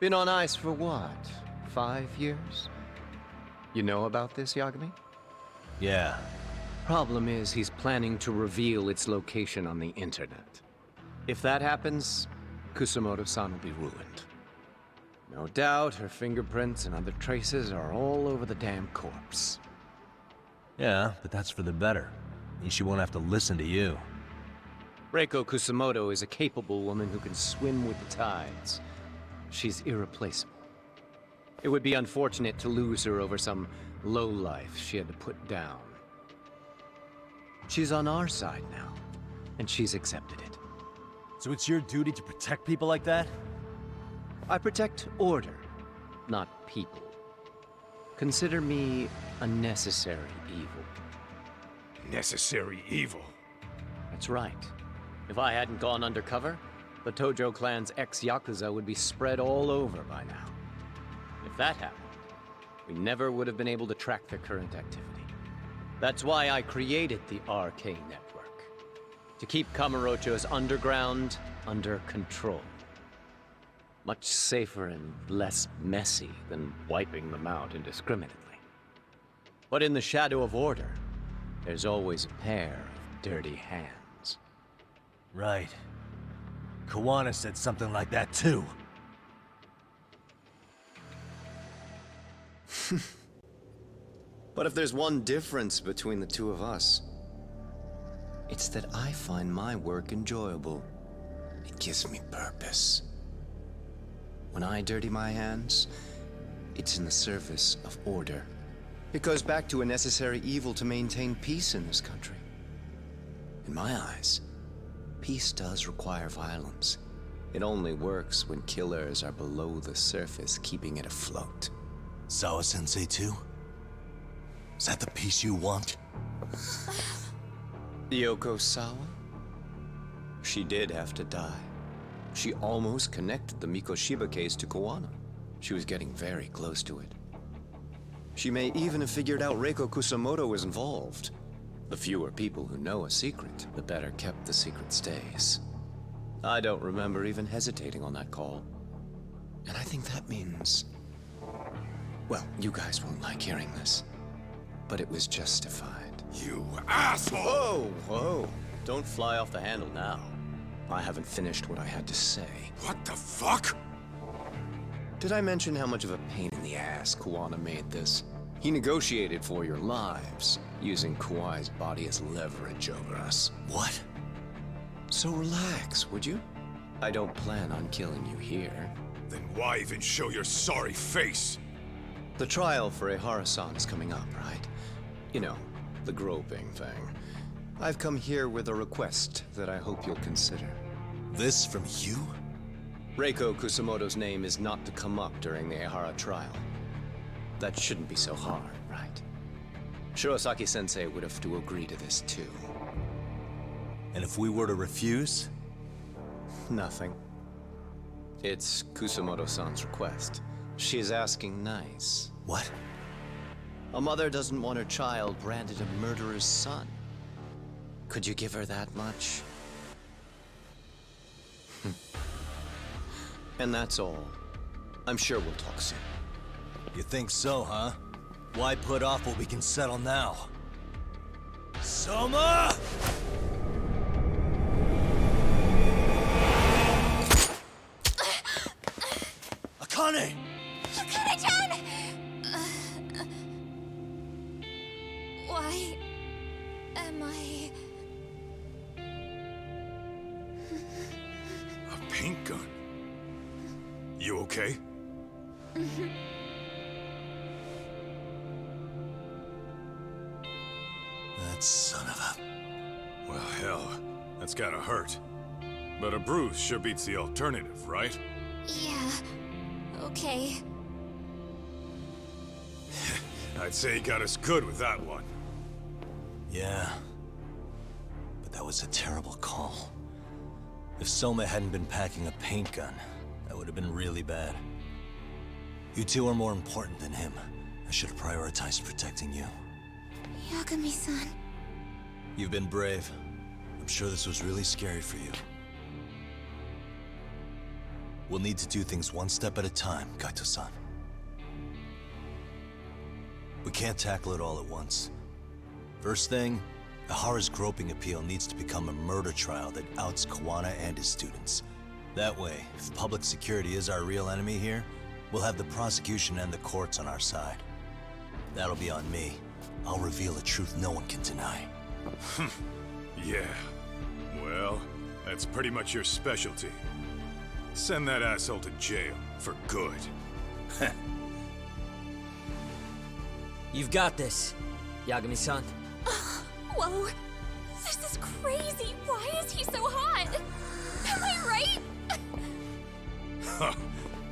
Been on ice for what, 5 years? You know about this, Yagami? Yeah. Problem is, he's planning to reveal its location on the internet. If that happens, Kusumoto-san will be ruined. No doubt her fingerprints and other traces are all over the damn corpse. Yeah, but that's for the better. Means she won't have to listen to you. Reiko Kusumoto is a capable woman who can swim with the tides. She's irreplaceable. It would be unfortunate to lose her over some lowlife she had to put down. She's on our side now, and she's accepted it. So it's your duty to protect people like that? I protect order, not people. Consider me a necessary evil. Necessary evil? That's right. If I hadn't gone undercover, the Tojo clan's ex-Yakuza would be spread all over by now. If that happened, we never would have been able to track their current activity. That's why I created the RK network. To keep Kamurocho's underground under control. Much safer and less messy than wiping them out indiscriminately. But in the shadow of order, there's always a pair of dirty hands. Right. Kawana said something like that too. But if there's one difference between the two of us, it's that I find my work enjoyable. It gives me purpose. When I dirty my hands, it's in the service of order. It goes back to a necessary evil to maintain peace in this country. In my eyes, peace does require violence. It only works when killers are below the surface, keeping it afloat. Sawa-sensei too? Is that the peace you want? Yoko Sawa? She did have to die. She almost connected the Mikoshiba case to Kawana. She was getting very close to it. She may even have figured out Reiko Kusumoto was involved. The fewer people who know a secret, the better kept the secret stays. I don't remember even hesitating on that call. And I think that means... well, you guys won't like hearing this, but it was justified. You asshole! Whoa, whoa. Don't fly off the handle now. I haven't finished what I had to say. What the fuck? Did I mention how much of a pain in the ass Kawana made this? He negotiated for your lives, using Kawai's body as leverage over us. What? So relax, would you? I don't plan on killing you here. Then why even show your sorry face? The trial for Ehara-san is coming up, right? You know, the groping thing. I've come here with a request that I hope you'll consider. This from you? Reiko Kusamoto's name is not to come up during the Ehara trial. That shouldn't be so hard, right? Shirosaki-sensei would have to agree to this too. And if we were to refuse? Nothing. It's Kusamoto-san's request. She is asking nice. What? A mother doesn't want her child branded a murderer's son. Could you give her that much? And that's all. I'm sure we'll talk soon. You think so, huh? Why put off what we can settle now? Soma! Akane! Akane-chan! Why am I... A paint gun? You okay? That son of a... Well, hell, that's gotta hurt. But a bruise sure beats the alternative, right? Yeah. Okay. I'd say he got us good with that one. Yeah. But that was a terrible call. If Soma hadn't been packing a paint gun, that would have been really bad. You two are more important than him. I should have prioritized protecting you. Yagami-san. You've been brave. I'm sure this was really scary for you. We'll need to do things one step at a time, Kaito-san. We can't tackle it all at once. First thing, Ehara's groping appeal needs to become a murder trial that outs Kawana and his students. That way, if public security is our real enemy here, we'll have the prosecution and the courts on our side. That'll be on me. I'll reveal a truth no one can deny. Yeah. Well, that's pretty much your specialty. Send that asshole to jail for good. You've got this, Yagami-san. Whoa. This is crazy. Why is he so hot? Am I right?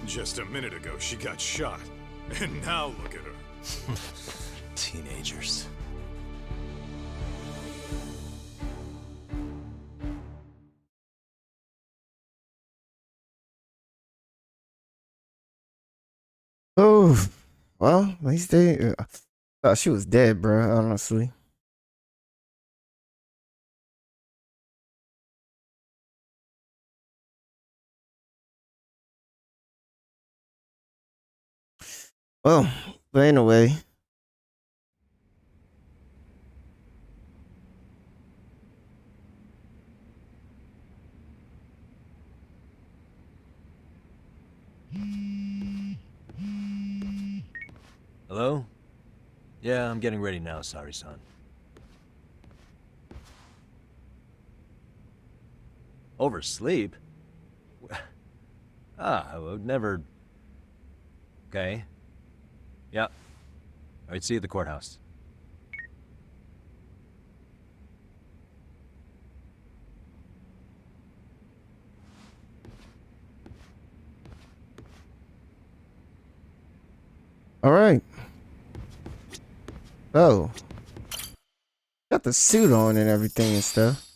Just a minute ago, she got shot. And now look at her. Teenagers. Oh, well, at least they. I thought she was dead, bro. Honestly. Well, but anyway. Hello? Yeah, I'm getting ready now, Saori-san. Oversleep? I would never... Okay. Yeah. Alright, see you at the courthouse. All right. Oh. Got the suit on and everything and stuff.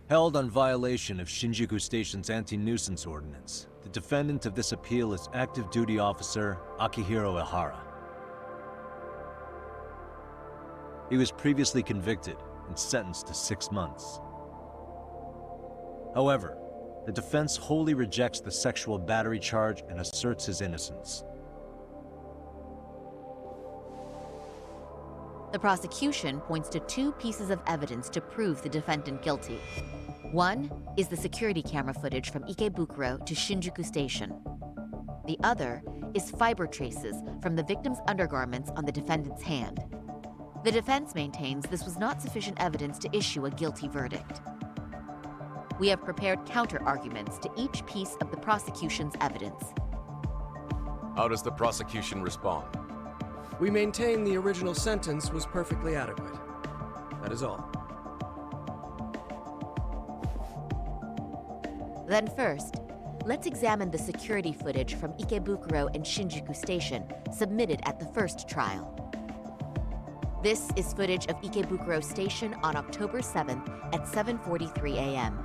Held on violation of Shinjuku Station's anti-nuisance ordinance, the defendant of this appeal is active duty officer Akihiro Ehara. He was previously convicted and sentenced to 6 months. However, the defense wholly rejects the sexual battery charge and asserts his innocence. The prosecution points to two pieces of evidence to prove the defendant guilty. One is the security camera footage from Ikebukuro to Shinjuku Station. The other is fiber traces from the victim's undergarments on the defendant's hand. The defense maintains this was not sufficient evidence to issue a guilty verdict. We have prepared counter-arguments to each piece of the prosecution's evidence. How does the prosecution respond? We maintain the original sentence was perfectly adequate. That is all. Then first, let's examine the security footage from Ikebukuro and Shinjuku Station submitted at the first trial. This is footage of Ikebukuro Station on October 7th at 7:43 a.m.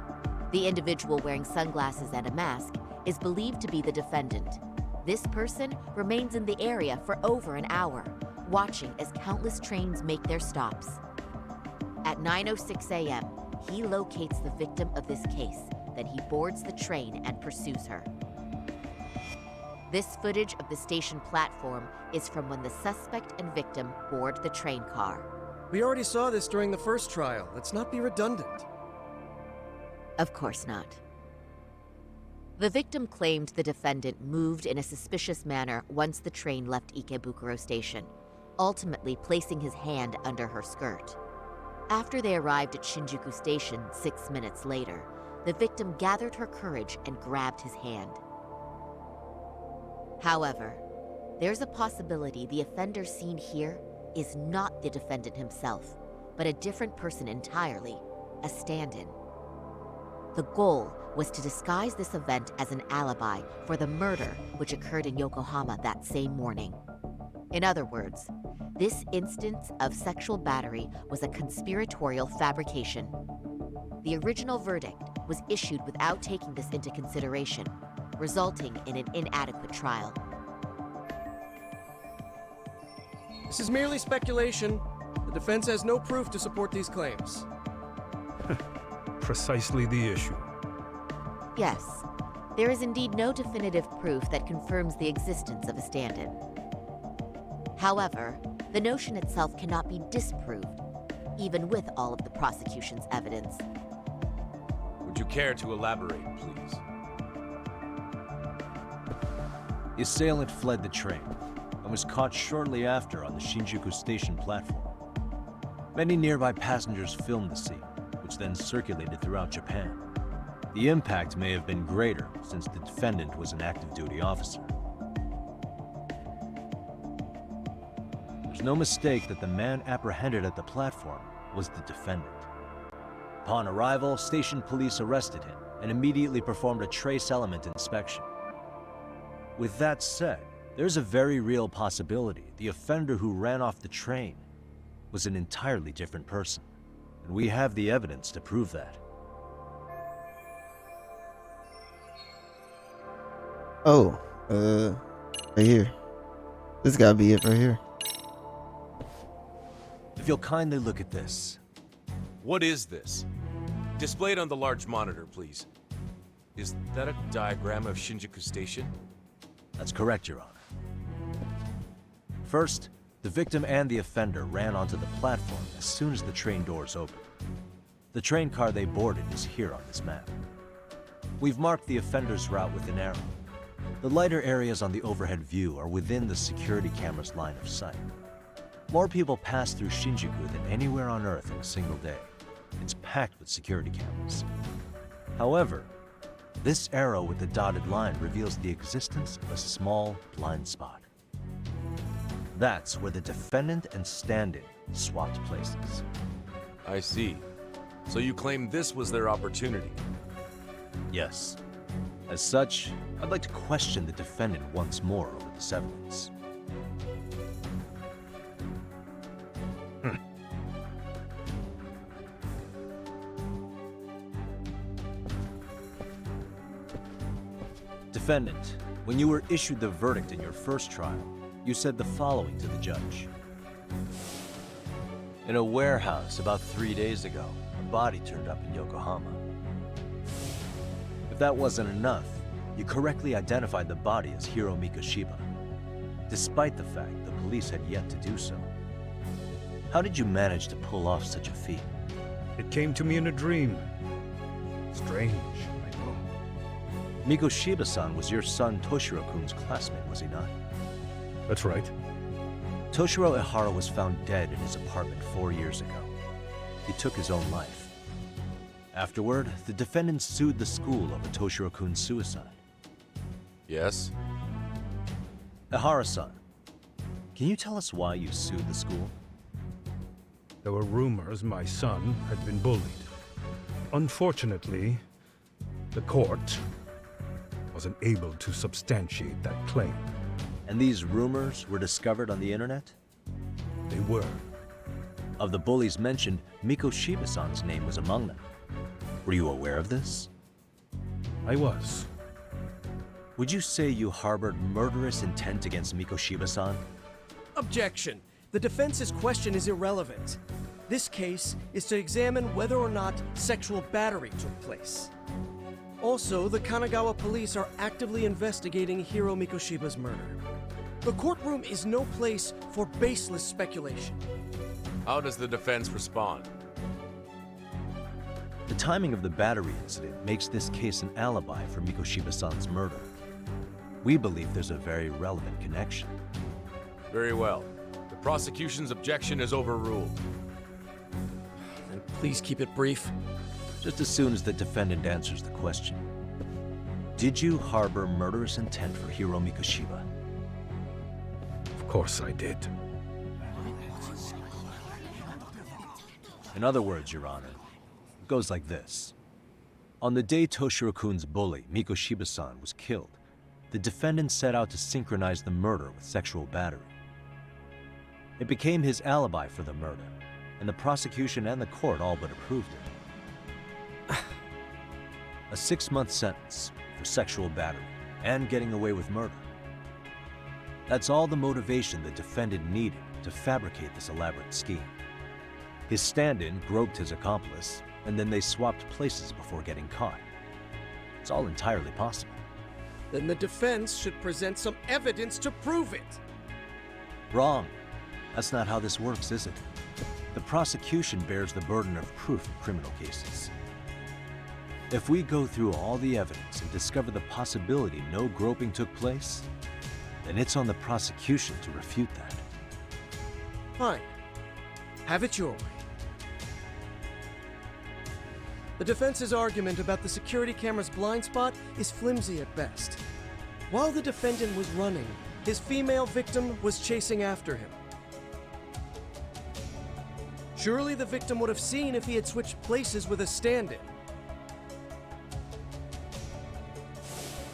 The individual wearing sunglasses and a mask is believed to be the defendant. This person remains in the area for over an hour, watching as countless trains make their stops. At 9:06 a.m., he locates the victim of this case. Then he boards the train and pursues her. This footage of the station platform is from when the suspect and victim board the train car. We already saw this during the first trial. Let's not be redundant. Of course not. The victim claimed the defendant moved in a suspicious manner once the train left Ikebukuro Station, ultimately placing his hand under her skirt. After they arrived at Shinjuku Station 6 minutes later, the victim gathered her courage and grabbed his hand. However, there's a possibility the offender seen here is not the defendant himself, but a different person entirely, a stand-in. The goal was to disguise this event as an alibi for the murder which occurred in Yokohama that same morning. In other words, this instance of sexual battery was a conspiratorial fabrication. The original verdict was issued without taking this into consideration, resulting in an inadequate trial. This is merely speculation. The defense has no proof to support these claims. Precisely the issue. Yes, there is indeed no definitive proof that confirms the existence of a stand-in. However, the notion itself cannot be disproved, even with all of the prosecution's evidence. Would you care to elaborate, please? The assailant fled the train and was caught shortly after on the Shinjuku Station platform. Many nearby passengers filmed the scene, which then circulated throughout Japan. The impact may have been greater since the defendant was an active duty officer. There's no mistake that the man apprehended at the platform was the defendant. Upon arrival, station police arrested him and immediately performed a trace element inspection. With that said, there's a very real possibility the offender who ran off the train was an entirely different person, and we have the evidence to prove that. Oh, right here. This gotta be it right here. If you'll kindly look at this. What is this? Displayed on the large monitor, please. Is that a diagram of Shinjuku Station? That's correct, Your Honor. First, the victim and the offender ran onto the platform as soon as the train doors opened. The train car they boarded is here on this map. We've marked the offender's route with an arrow. The lighter areas on the overhead view are within the security camera's line of sight. More people pass through Shinjuku than anywhere on Earth in a single day. It's packed with security cameras. However, this arrow with the dotted line reveals the existence of a small blind spot. That's where the defendant and stand-in swapped places. I see. So you claim this was their opportunity? Yes. As such, I'd like to question the defendant once more over this evidence. Defendant, when you were issued the verdict in your first trial, you said the following to the judge. In a warehouse about 3 days ago, a body turned up in Yokohama. If that wasn't enough, you correctly identified the body as Hiro Mikoshiba, despite the fact the police had yet to do so. How did you manage to pull off such a feat? It came to me in a dream. Strange, I know. Mikoshiba-san was your son Toshiro-kun's classmate, was he not? That's right. Toshiro Ehara was found dead in his apartment 4 years ago. He took his own life. Afterward, the defendant sued the school over Toshiro-kun's suicide. Yes? Ehara-san, can you tell us why you sued the school? There were rumors my son had been bullied. Unfortunately, the court wasn't able to substantiate that claim. And these rumors were discovered on the internet? They were. Of the bullies mentioned, Mikoshiba-san's name was among them. Were you aware of this? I was. Would you say you harbored murderous intent against Mikoshiba-san? Objection. The defense's question is irrelevant. This case is to examine whether or not sexual battery took place. Also, the Kanagawa police are actively investigating Hiro Mikoshiba's murder. The courtroom is no place for baseless speculation. How does the defense respond? The timing of the battery incident makes this case an alibi for Mikoshiba-san's murder. We believe there's a very relevant connection. Very well. The prosecution's objection is overruled. And please keep it brief. Just as soon as the defendant answers the question. Did you harbor murderous intent for Hiro Mikoshiba? Of course I did. In other words, Your Honor, it goes like this. On the day Toshiro-kun's bully, Mikoshiba-san, was killed, the defendant set out to synchronize the murder with sexual battery. It became his alibi for the murder, and the prosecution and the court all but approved it. A 6-month sentence for sexual battery and getting away with murder. That's all the motivation the defendant needed to fabricate this elaborate scheme. His stand-in groped his accomplice, and then they swapped places before getting caught. It's all entirely possible. Then the defense should present some evidence to prove it. Wrong. That's not how this works, is it? The prosecution bears the burden of proof in criminal cases. If we go through all the evidence and discover the possibility no groping took place, then it's on the prosecution to refute that. Fine. Have it your way. The defense's argument about the security camera's blind spot is flimsy at best. While the defendant was running, his female victim was chasing after him. Surely the victim would have seen if he had switched places with a stand-in.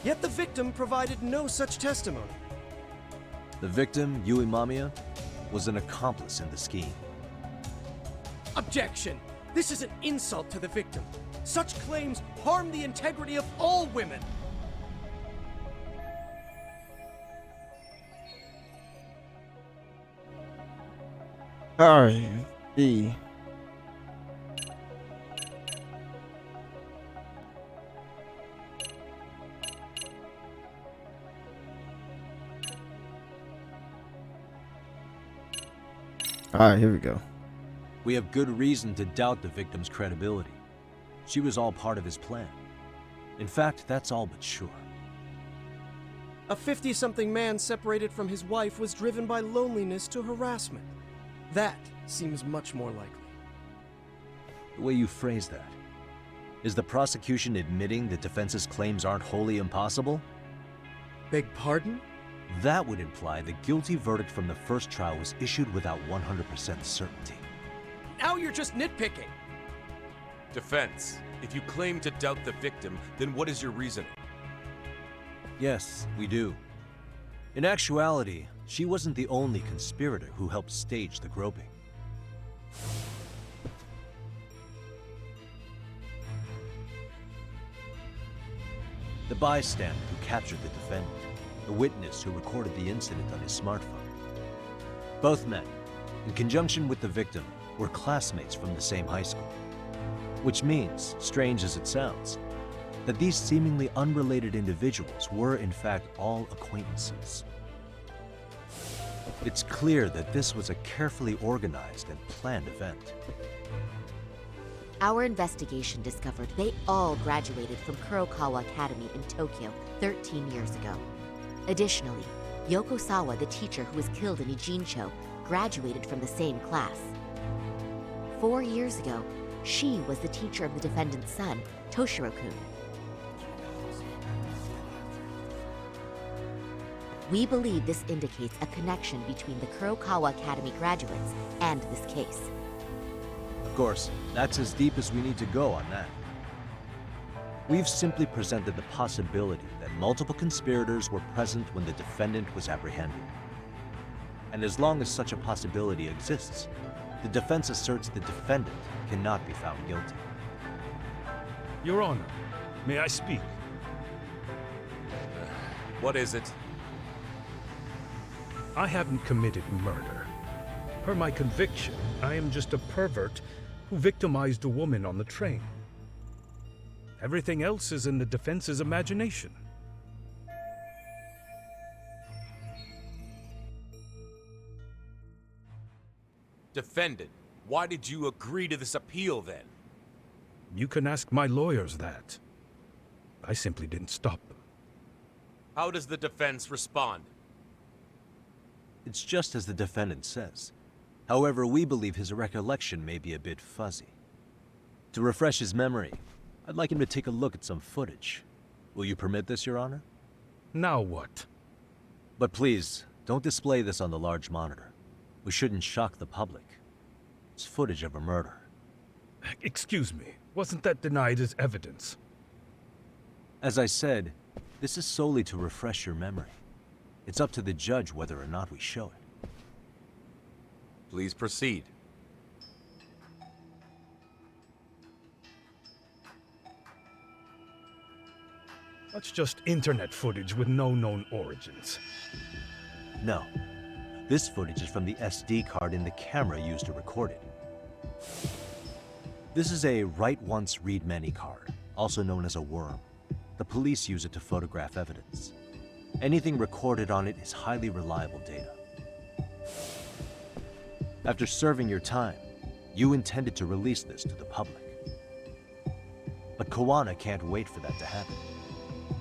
Yet the victim provided no such testimony. The victim, Yui Mamiya, was an accomplice in the scheme. Objection! This is an insult to the victim. Such claims harm the integrity of all women. Alright, see. Alright, here we go. We have good reason to doubt the victim's credibility. She was all part of his plan. In fact, that's all but sure. A 50-something man separated from his wife was driven by loneliness to harassment. That seems much more likely. The way you phrase that. Is the prosecution admitting the defense's claims aren't wholly impossible? Beg pardon? That would imply the guilty verdict from the first trial was issued without 100% certainty. Now you're just nitpicking. Defense, if you claim to doubt the victim, then what is your reasoning? Yes, we do. In actuality, she wasn't the only conspirator who helped stage the groping. The bystander who captured the defendant, the witness who recorded the incident on his smartphone. Both men, in conjunction with the victim, were classmates from the same high school. Which means, strange as it sounds, that these seemingly unrelated individuals were in fact all acquaintances. It's clear that this was a carefully organized and planned event. Our investigation discovered they all graduated from Kurokawa Academy in Tokyo 13 years ago. Additionally, Yoko Sawa, the teacher who was killed in Ijincho, graduated from the same class. 4 years ago, she was the teacher of the defendant's son, Toshiro-kun. We believe this indicates a connection between the Kurokawa Academy graduates and this case. Of course, that's as deep as we need to go on that. We've simply presented the possibility that multiple conspirators were present when the defendant was apprehended. And as long as such a possibility exists, the defense asserts the defendant cannot be found guilty. Your Honor, may I speak? What is it? I haven't committed murder. Per my conviction, I am just a pervert who victimized a woman on the train. Everything else is in the defense's imagination. Defendant, why did you agree to this appeal then? You can ask my lawyers that. I simply didn't stop them. How does the defense respond? It's just as the defendant says. However, we believe his recollection may be a bit fuzzy. To refresh his memory, I'd like him to take a look at some footage. Will you permit this, Your Honor? Now what? But please, don't display this on the large monitor. We shouldn't shock the public. It's footage of a murder. Excuse me, wasn't that denied as evidence? As I said, this is solely to refresh your memory. It's up to the judge whether or not we show it. Please proceed. That's just internet footage with no known origins. No. This footage is from the SD card in the camera used to record it. This is a write once, read many card, also known as a worm. The police use it to photograph evidence. Anything recorded on it is highly reliable data. After serving your time, you intended to release this to the public. But Kawana can't wait for that to happen,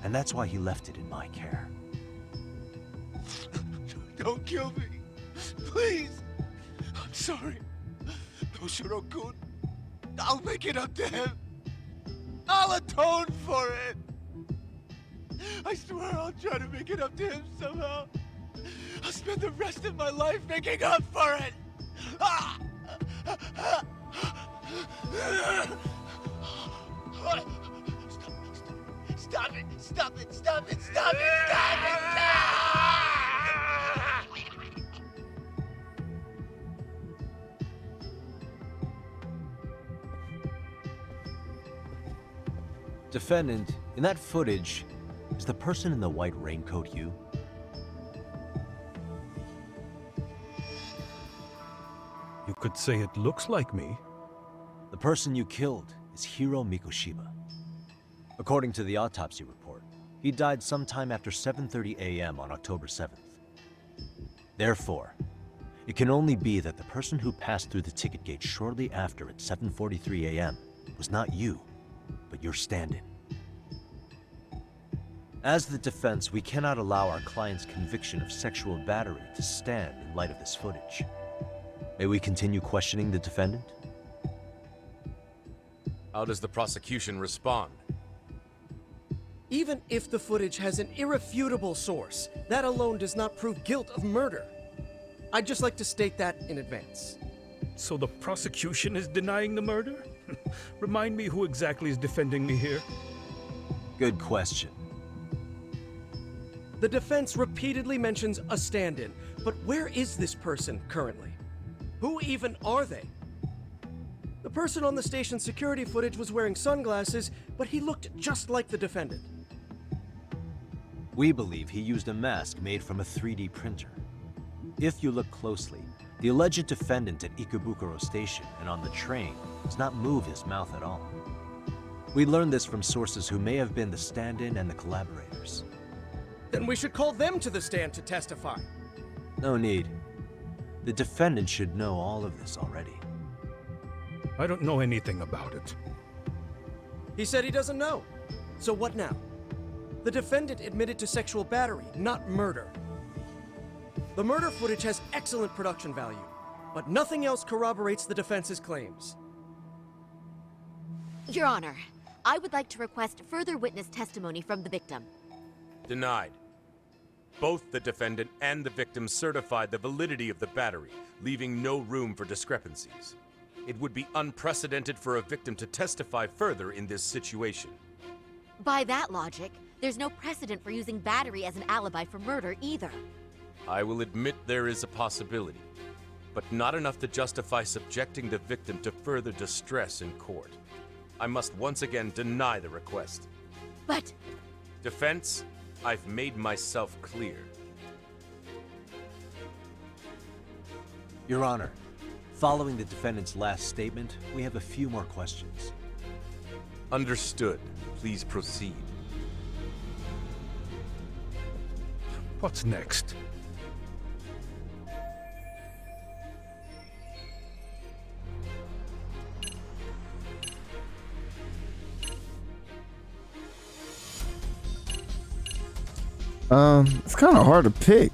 and that's why he left it in my care. Don't kill me. Please. I'm sorry. Toshiro-kun. I'll make it up to him. I'll atone for it. I swear I'll try to make it up to him somehow. I'll spend the rest of my life making up for it. Stop it! Stop it! Stop it! Stop it! Stop it! Defendant, in that footage, is the person in the white raincoat you? You could say it looks like me. The person you killed is Hiro Mikoshiba. According to the autopsy report, he died sometime after 7:30 a.m. on October 7th. Therefore, it can only be that the person who passed through the ticket gate shortly after at 7:43 a.m. was not you, but your stand-in. As the defense, we cannot allow our client's conviction of sexual battery to stand in light of this footage. May we continue questioning the defendant? How does the prosecution respond? Even if the footage has an irrefutable source, that alone does not prove guilt of murder. I'd just like to state that in advance. So the prosecution is denying the murder? Remind me who exactly is defending me here? Good question. The defense repeatedly mentions a stand-in, but where is this person currently? Who even are they? The person on the station security footage was wearing sunglasses, but he looked just like the defendant. We believe he used a mask made from a 3D printer. If you look closely, the alleged defendant at Ikebukuro Station and on the train does not move his mouth at all. We learned this from sources who may have been the stand-in and the collaborators. Then we should call them to the stand to testify. No need. The defendant should know all of this already. I don't know anything about it. He said he doesn't know. So what now? The defendant admitted to sexual battery, not murder. The murder footage has excellent production value, but nothing else corroborates the defense's claims. Your Honor, I would like to request further witness testimony from the victim. Denied. Both the defendant and the victim certified the validity of the battery, leaving no room for discrepancies. It would be unprecedented for a victim to testify further in this situation. By that logic, there's no precedent for using battery as an alibi for murder either. I will admit there is a possibility, but not enough to justify subjecting the victim to further distress in court. I must once again deny the request. But... Defense, I've made myself clear. Your Honor, following the defendant's last statement, we have a few more questions. Understood. Please proceed. What's next? It's kind of hard to pick.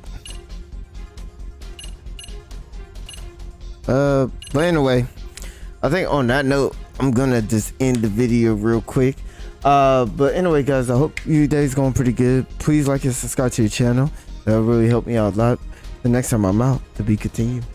But anyway, I think on that note, I'm gonna just end the video real quick. But anyway, guys, I hope your day's going pretty good. Please like and subscribe to your channel. That'll really help me out a lot. The next time I'm out, to be continued.